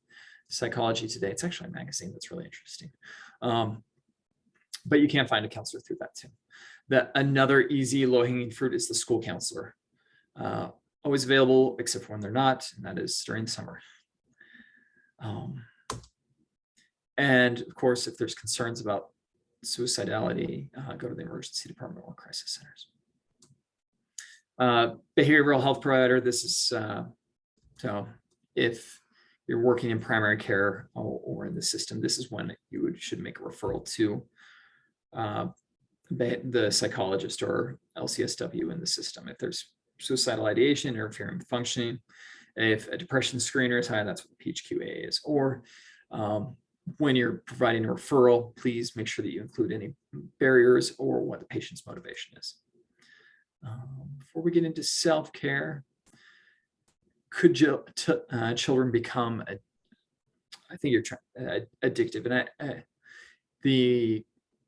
Psychology Today, it's actually a magazine that's really interesting. But you can find a counselor through that too. Another easy low-hanging fruit is the school counselor. Always available except for when they're not, and that is during summer. And of course, if there's concerns about suicidality, go to the emergency department or crisis centers. Behavioral health provider, this is, so if you're working in primary care or in the system, this is when you should make a referral to the psychologist or LCSW in the system. If there's suicidal ideation, interfering with functioning, if a depression screener is high, that's what the PHQ-A is. Or when you're providing a referral, please make sure that you include any barriers or what the patient's motivation is. Before we get into self-care, could children become, I think you're trying addictive, and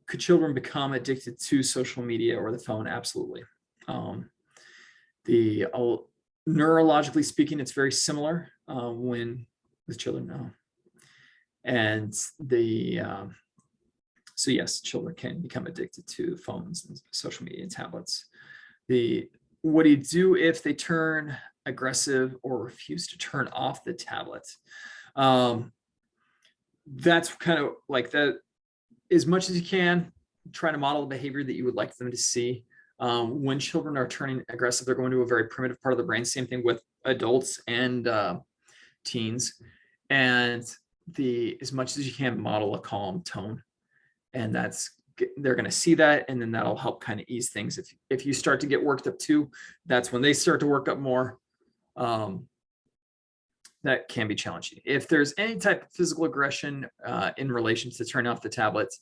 could children become addicted to social media or the phone? Absolutely. Neurologically speaking, it's very similar with children now. And so yes, children can become addicted to phones and social media and tablets. What do you do if they turn aggressive or refuse to turn off the tablet? That's kind of like that. As much as you can, try to model the behavior that you would like them to see. When children are turning aggressive, they're going to a very primitive part of the brain. Same thing with adults and teens. And as much as you can, model a calm tone, and they're going to see that, and then that'll help kind of ease things. If you start to get worked up too, that's when they start to work up more. That can be challenging. If there's any type of physical aggression in relation to turning off the tablets,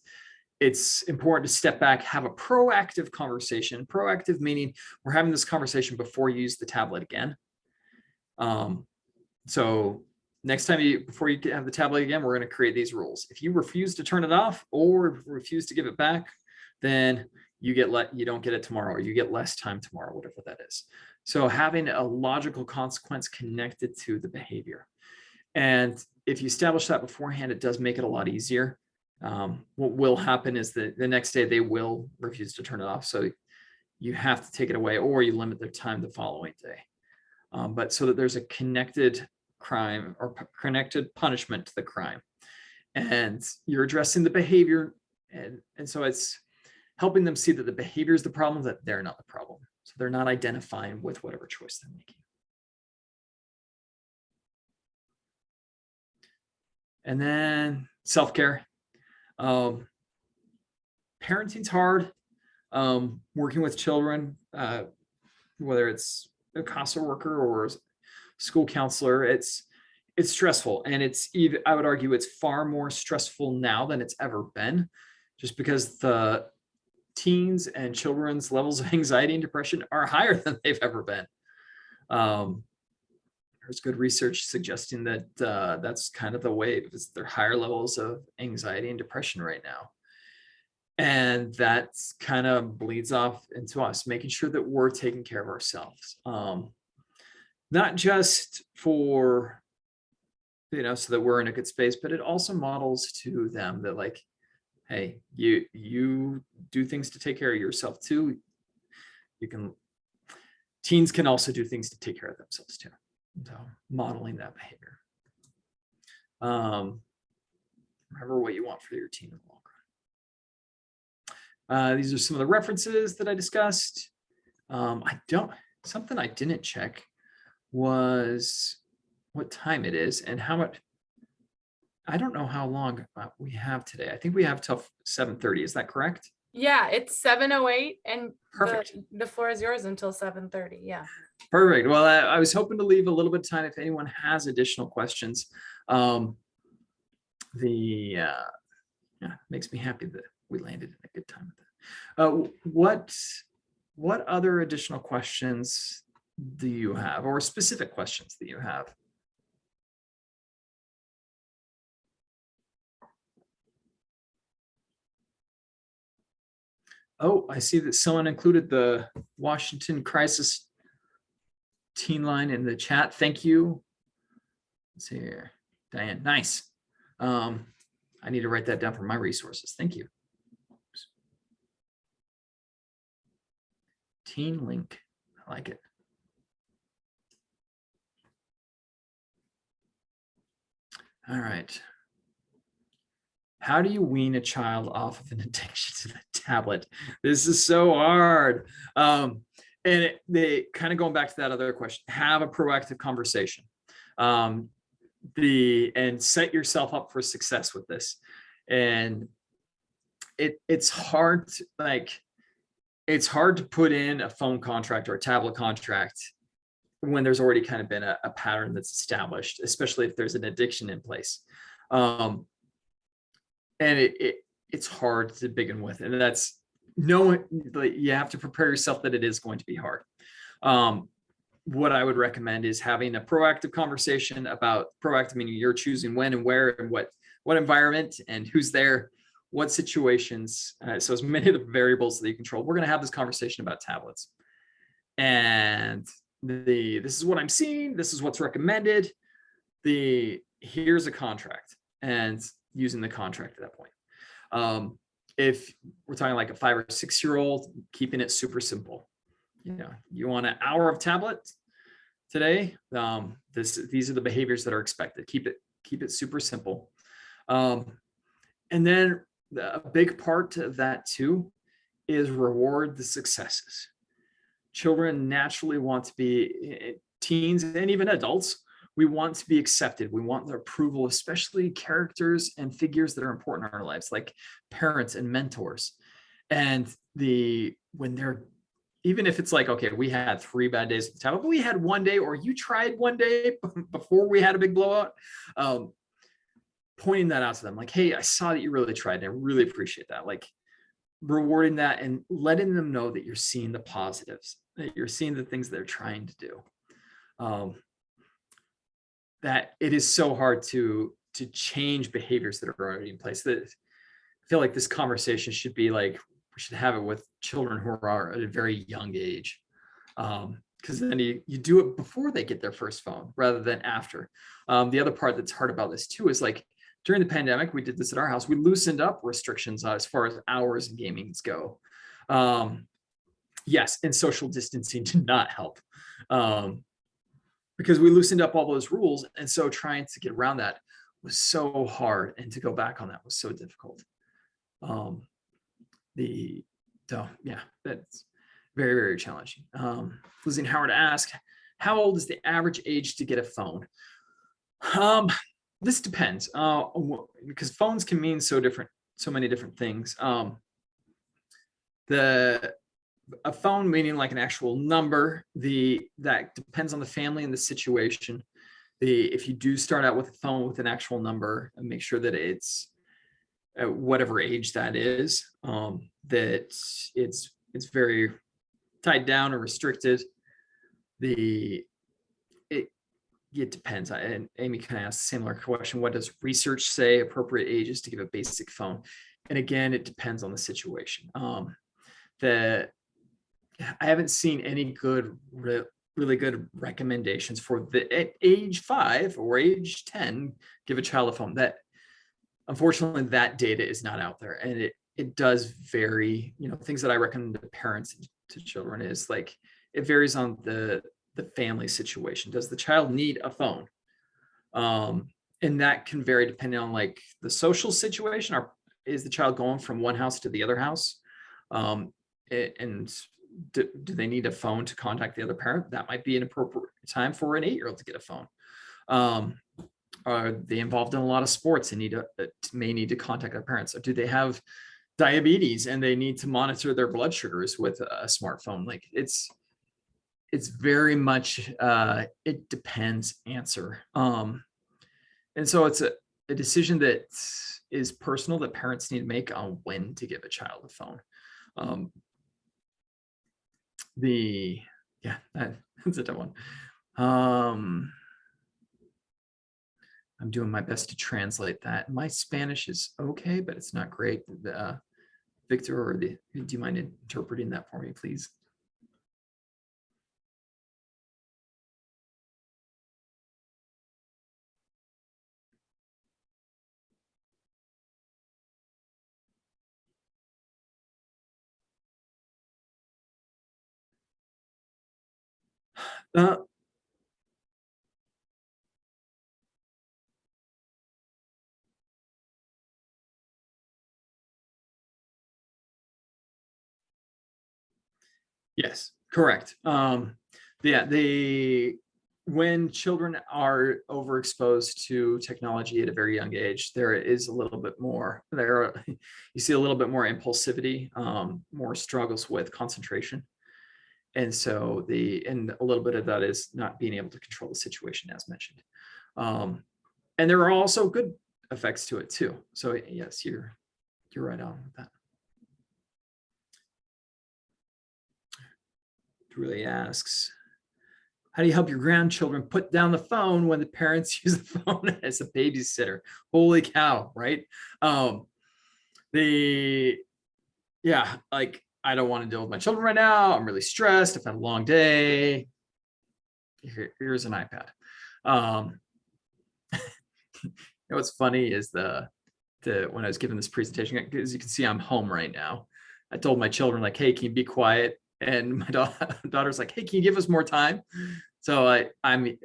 it's important to step back, have a proactive conversation. Proactive meaning we're having this conversation before you use the tablet again. So next time before you have the tablet again, we're going to create these rules. If you refuse to turn it off or refuse to give it back, then you don't get it tomorrow, or you get less time tomorrow, whatever that is. So having a logical consequence connected to the behavior. And if you establish that beforehand, it does make it a lot easier. What will happen is that the next day they will refuse to turn it off. So you have to take it away, or you limit their time the following day. But so that there's a connected crime or connected punishment to the crime. And you're addressing the behavior. And so it's helping them see that the behavior is the problem, that they're not the problem. So they're not identifying with whatever choice they're making. And then self-care. Parenting's hard. Working with children, whether it's a CASA worker or school counselor, it's stressful. And I would argue it's far more stressful now than it's ever been, just because the teens and children's levels of anxiety and depression are higher than they've ever been. there's good research suggesting that that's kind of the wave. Is there are higher levels of anxiety and depression right now, and that's kind of bleeds off into us making sure that we're taking care of ourselves, not just for so that we're in a good space, but it also models to them that like, hey, you do things to take care of yourself too. Teens can also do things to take care of themselves too. So modeling that behavior. Remember what you want for your teen in the long run. These are some of the references that I discussed. Something I didn't check was what time it is and how much. I don't know how long we have today. I think we have till 7:30. Is that correct? Yeah, it's 7:08 and Perfect. the floor is yours until 7:30. Yeah. Perfect. Well, I was hoping to leave a little bit of time if anyone has additional questions. Makes me happy that we landed in a good time with that. What other additional questions do you have, or specific questions that you have? Oh, I see that someone included the Washington Crisis Teen Line in the chat. Thank you. Let's see here. Diane, nice. I need to write that down for my resources. Thank you. Oops. Teen Link. I like it. All right. How do you wean a child off of an addiction to the tablet? This is so hard. They kind of going back to that other question, have a proactive conversation. And set yourself up for success with this. And it's hard to put in a phone contract or a tablet contract when there's already kind of been a pattern that's established, especially if there's an addiction in place. And it's hard to begin with, and that's you have to prepare yourself that it is going to be hard. What I would recommend is having a proactive conversation about proactive, meaning you're choosing when and where and what environment and who's there, what situations. So as many of the variables that you control, we're going to have this conversation about tablets. And this is what I'm seeing. This is what's recommended. Here's a contract, and using the contract at that point. If we're talking like a 5 or 6 year old, keeping it super simple. You want an hour of tablet today. These are the behaviors that are expected. Keep it super simple. And then a big part of that too is reward the successes. Children naturally want to be, teens and even adults, we want to be accepted. We want their approval, especially characters and figures that are important in our lives, like parents and mentors. And even if it's like, okay, we had 3 bad days at the tablet, but we had one day, or you tried one day before we had a big blowout, pointing that out to them, like, hey, I saw that you really tried, and I really appreciate that. Like rewarding that and letting them know that you're seeing the positives, that you're seeing the things they're trying to do. That it is so hard to change behaviors that are already in place. That I feel like this conversation should be like, we should have it with children who are at a very young age. Because then you do it before they get their first phone rather than after. The other part that's hard about this too is like during the pandemic, we did this at our house. We loosened up restrictions as far as hours and gamings go. Yes, and social distancing did not help. Because we loosened up all those rules. And so trying to get around that was so hard. And to go back on that was so difficult. That's very, very challenging. Lizzie Howard asked, how old is the average age to get a phone? This depends, because phones can mean so many different things. A phone meaning like an actual number, that depends on the family and the situation. If you do start out with a phone with an actual number, and make sure that it's at whatever age that is, that it's very tied down or restricted. it depends. And Amy kind of asked a similar question. What does research say appropriate ages to give a basic phone? And again, it depends on the situation. The I haven't seen any really good recommendations for the at age 5 or age 10, give a child a phone. That unfortunately that data is not out there, and it does vary. Things that I recommend to parents to children is like it varies on the family situation. Does the child need a phone? And that can vary depending on like the social situation. Or is the child going from one house to the other house? And do they need a phone to contact the other parent? That might be an appropriate time for an 8-year-old to get a phone. Are they involved in a lot of sports and may need to contact their parents? Or do they have diabetes and they need to monitor their blood sugars with a smartphone? Like it's very much it depends answer. And so it's a decision that is personal that parents need to make on when to give a child a phone. That's a tough one. I'm doing my best to translate that. My Spanish is okay, but it's not great. Victor, do you mind interpreting that for me, please? Uh, Yes, correct. When children are overexposed to technology at a very young age, there is a little bit more you see a little bit more impulsivity, more struggles with concentration. And so and a little bit of that is not being able to control the situation, as mentioned. And there are also good effects to it too. So yes, you're right on with that. Really asks, how do you help your grandchildren put down the phone when the parents use the phone as a babysitter? Holy cow, right? Like I don't want to deal with my children right now. I'm really stressed. I've had a long day. Here's an iPad. What's funny is when I was giving this presentation, as you can see, I'm home right now. I told my children like, hey, can you be quiet? And my daughter's like, hey, can you give us more time? So I'm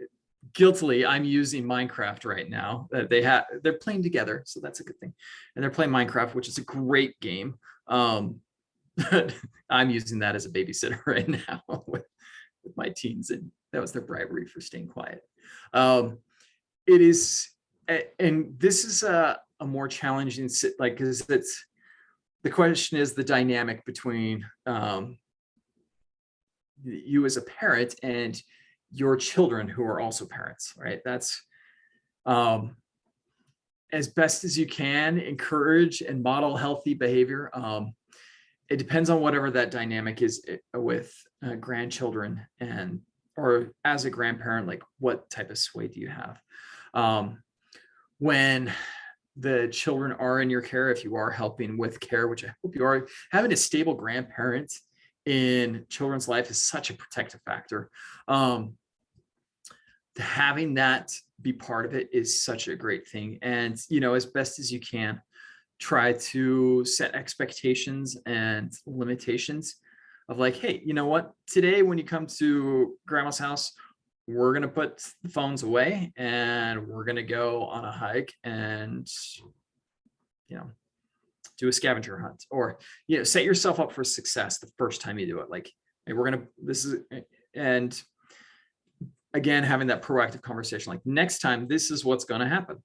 using Minecraft right now. They're playing together, so that's a good thing. And they're playing Minecraft, which is a great game. But I'm using that as a babysitter right now with my teens, and that was their bribery for staying quiet. It is, and this is a more challenging, like, because the question is the dynamic between you as a parent and your children who are also parents, right? That's as best as you can encourage and model healthy behavior. It depends on whatever that dynamic is with grandchildren, or as a grandparent, like what type of sway do you have? When the children are in your care, if you are helping with care, which I hope you are, having a stable grandparent in children's life is such a protective factor. Having that be part of it is such a great thing. And, as best as you can, try to set expectations and limitations of like, hey, you know what? Today, when you come to grandma's house, we're going to put the phones away and we're going to go on a hike and, do a scavenger hunt, or, set yourself up for success the first time you do it. Like, hey, and again, having that proactive conversation, like next time, this is what's going to happen.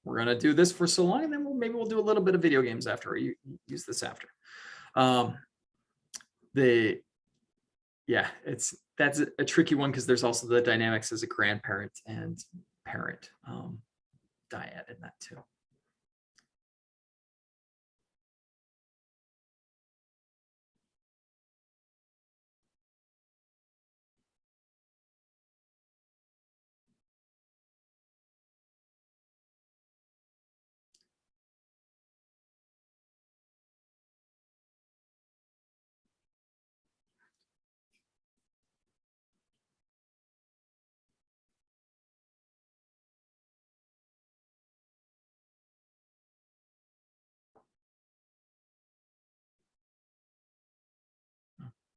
We're going to do this for so long, and then maybe we'll do a little bit of video games after, or you use this after. That's a tricky one, because there's also the dynamics as a grandparent and parent dyad in that too.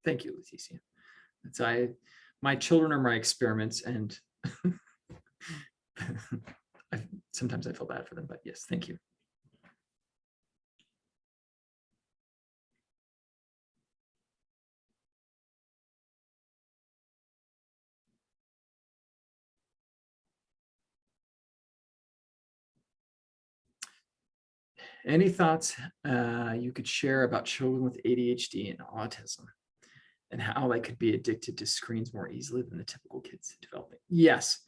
Thank you, Leticia. My children are my experiments, and sometimes I feel bad for them, but yes, thank you. Any thoughts you could share about children with ADHD and autism and how they could be addicted to screens more easily than the typical kids developing? Yes,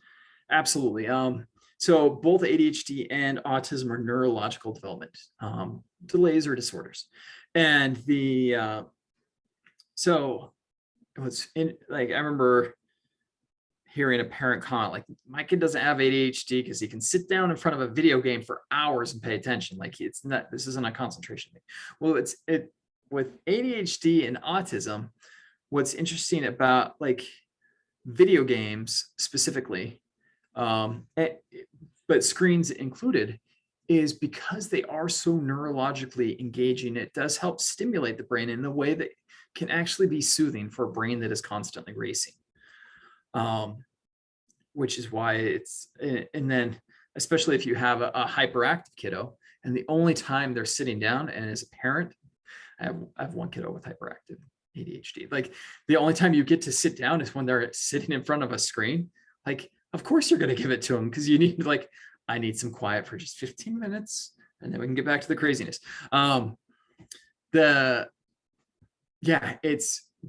absolutely. So both ADHD and autism are neurological development delays or disorders. And so it was like, I remember hearing a parent comment like, my kid doesn't have ADHD because he can sit down in front of a video game for hours and pay attention. Like, it's not, this isn't a concentration thing. Well, it with ADHD and autism, what's interesting about like video games specifically, but screens included, is because they are so neurologically engaging, it does help stimulate the brain in a way that can actually be soothing for a brain that is constantly racing. Which is why it's, and then especially if you have a hyperactive kiddo, and the only time they're sitting down, and as a parent, I have one kiddo with hyperactive ADHD. Like, the only time you get to sit down is when they're sitting in front of a screen. Like, of course you're going to give it to them, because you need, like, I need some quiet for just 15 minutes, and then we can get back to the craziness.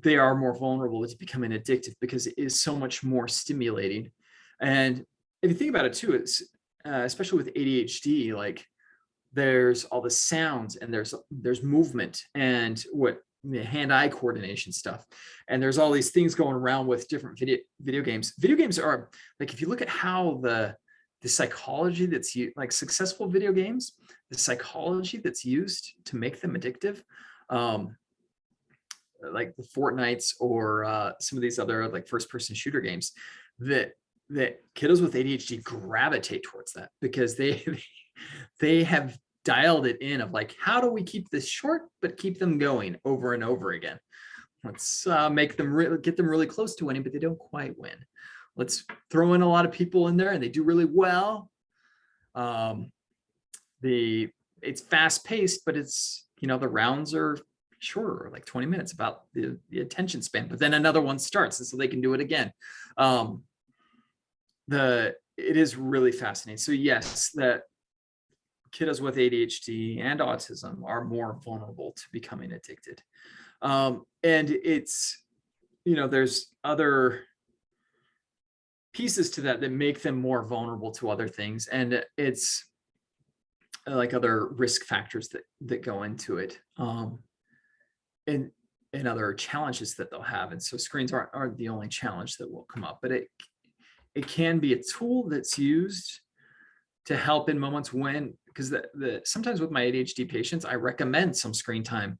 They are more vulnerable to becoming addictive because it is so much more stimulating. And if you think about it too, it's especially with ADHD, like, there's all the sounds, and there's movement, and what hand-eye coordination stuff, and there's all these things going around with different video games. Video games are, like, if you look at how the psychology that's used, like successful video games, the psychology that's used to make them addictive, like the Fortnites or some of these other like first-person shooter games, that kiddos with ADHD gravitate towards that, because they have dialed it in of like, how do we keep this short but keep them going over and over again? Let's make them get them really close to winning, but they don't quite win. Let's throw in a lot of people in there, and they do really well. It's fast-paced, but it's, the rounds are shorter, like 20 minutes, about the attention span, but then another one starts, and so they can do it again. It is really fascinating. So yes, that kiddos with ADHD and autism are more vulnerable to becoming addicted. And it's, there's other pieces to that make them more vulnerable to other things. And it's like other risk factors that go into it. And other challenges that they'll have. And so screens aren't the only challenge that will come up, but it can be a tool that's used to help in moments when, because sometimes with my ADHD patients, I recommend some screen time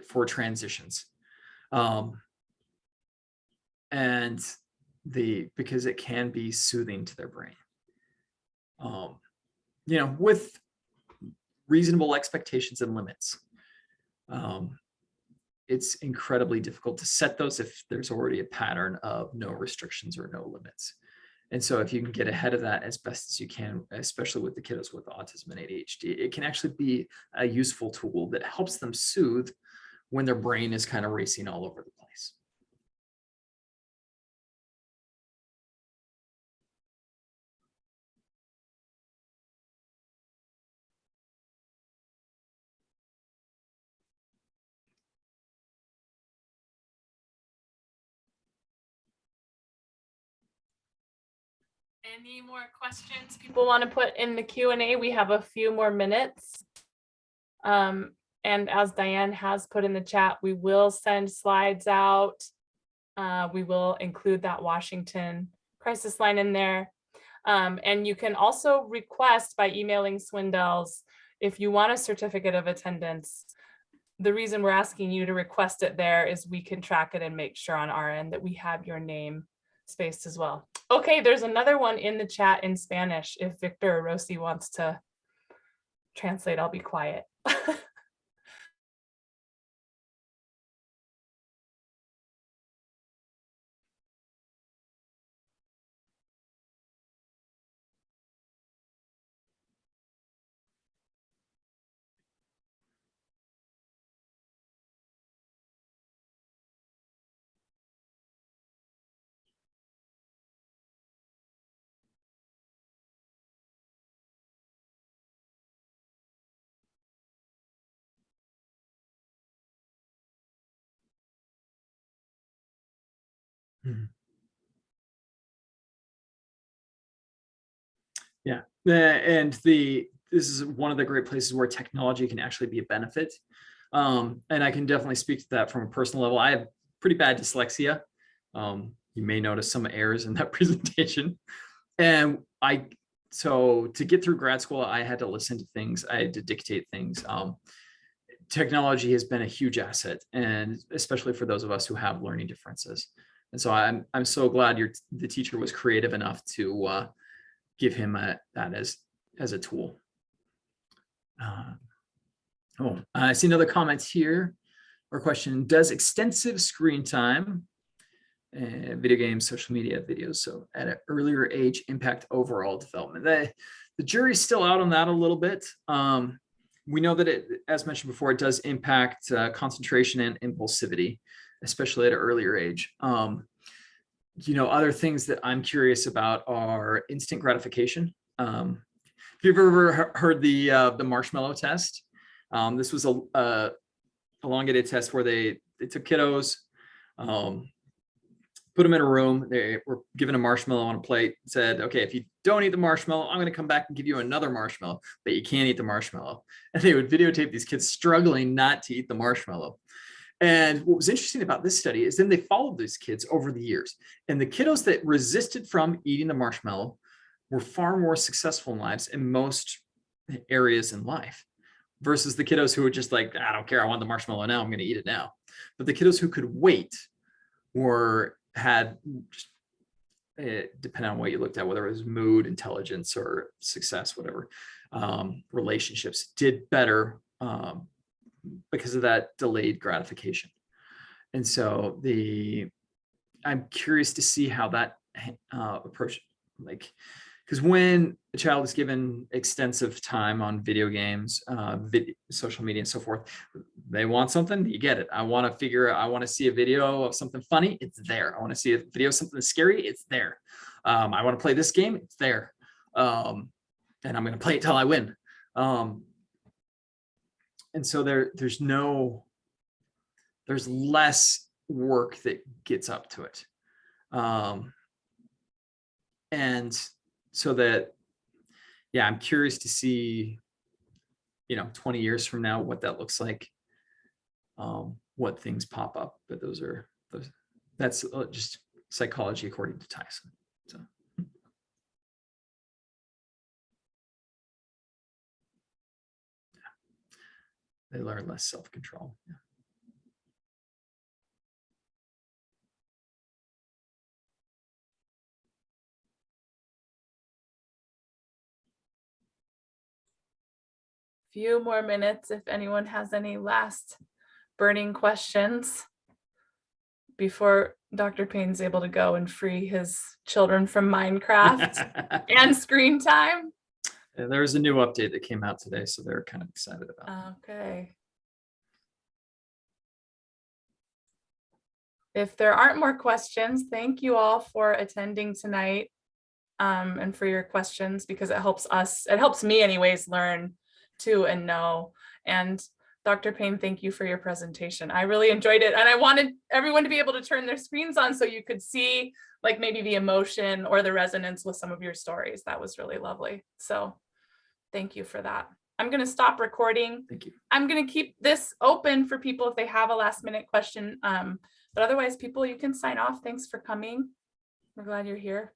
for transitions. Because it can be soothing to their brain. With reasonable expectations and limits. It's incredibly difficult to set those if there's already a pattern of no restrictions or no limits. And so if you can get ahead of that as best as you can, especially with the kiddos with autism and ADHD, it can actually be a useful tool that helps them soothe when their brain is kind of racing all over the place. Any more questions people want to put in the Q&A? We have a few more minutes. And as Diane has put in the chat, we will send slides out. We will include that Washington crisis line in there. And you can also request by emailing Swindells if you want a certificate of attendance. The reason we're asking you to request it there is we can track it and make sure on our end that we have your name spaced as well. Okay, there's another one in the chat in Spanish. If Victor or Rosie wants to translate, I'll be quiet. Mhm. Yeah, this is one of the great places where technology can actually be a benefit. And I can definitely speak to that from a personal level. I have pretty bad dyslexia. You may notice some errors in that presentation. And so to get through grad school, I had to listen to things. I had to dictate things. Technology has been a huge asset, and especially for those of us who have learning differences. And so I'm so glad the teacher was creative enough to give him that as a tool. I see another comment here or question. Does extensive screen time, video games, social media, videos, so at an earlier age impact overall development? The jury's still out on that a little bit. We know that it, as mentioned before, it does impact concentration and impulsivity, especially at an earlier age. Other things that I'm curious about are instant gratification. If you've ever heard the marshmallow test, this was a elongated test where they took kiddos, put them in a room. They were given a marshmallow on a plate, said, okay, if you don't eat the marshmallow, I'm going to come back and give you another marshmallow, but you can't eat the marshmallow. And they would videotape these kids struggling not to eat the marshmallow. And what was interesting about this study is then they followed these kids over the years. And the kiddos that resisted from eating the marshmallow were far more successful in lives in most areas in life versus the kiddos who were just like, I don't care, I want the marshmallow now, I'm going to eat it now. But the kiddos who could wait had, depending on what you looked at, whether it was mood, intelligence, or success, whatever, relationships, did better because of that delayed gratification. And so I'm curious to see how that approach, because when a child is given extensive time on video games, social media and so forth, they want something, you get it. I want to see a video of something funny, it's there. I want to see a video of something scary, it's there. I want to play this game, it's there. And I'm going to play it till I win. And so there's less work that gets up to it. And so that, yeah, I'm curious to see, 20 years from now, what that looks like, what things pop up. But that's just psychology according to Tyson. So. They learn less self-control. Yeah. Few more minutes if anyone has any last burning questions before Dr. Payne's able to go and free his children from Minecraft and screen time. And there's a new update that came out today, so they're kind of excited about it. Okay. If there aren't more questions, thank you all for attending tonight, and for your questions, because it helps me anyways, learn too and know. And Dr. Payne, thank you for your presentation. I really enjoyed it. And I wanted everyone to be able to turn their screens on so you could see like maybe the emotion or the resonance with some of your stories. That was really lovely. So thank you for that. I'm going to stop recording. Thank you. I'm going to keep this open for people if they have a last minute question. But otherwise, people, you can sign off. Thanks for coming. We're glad you're here.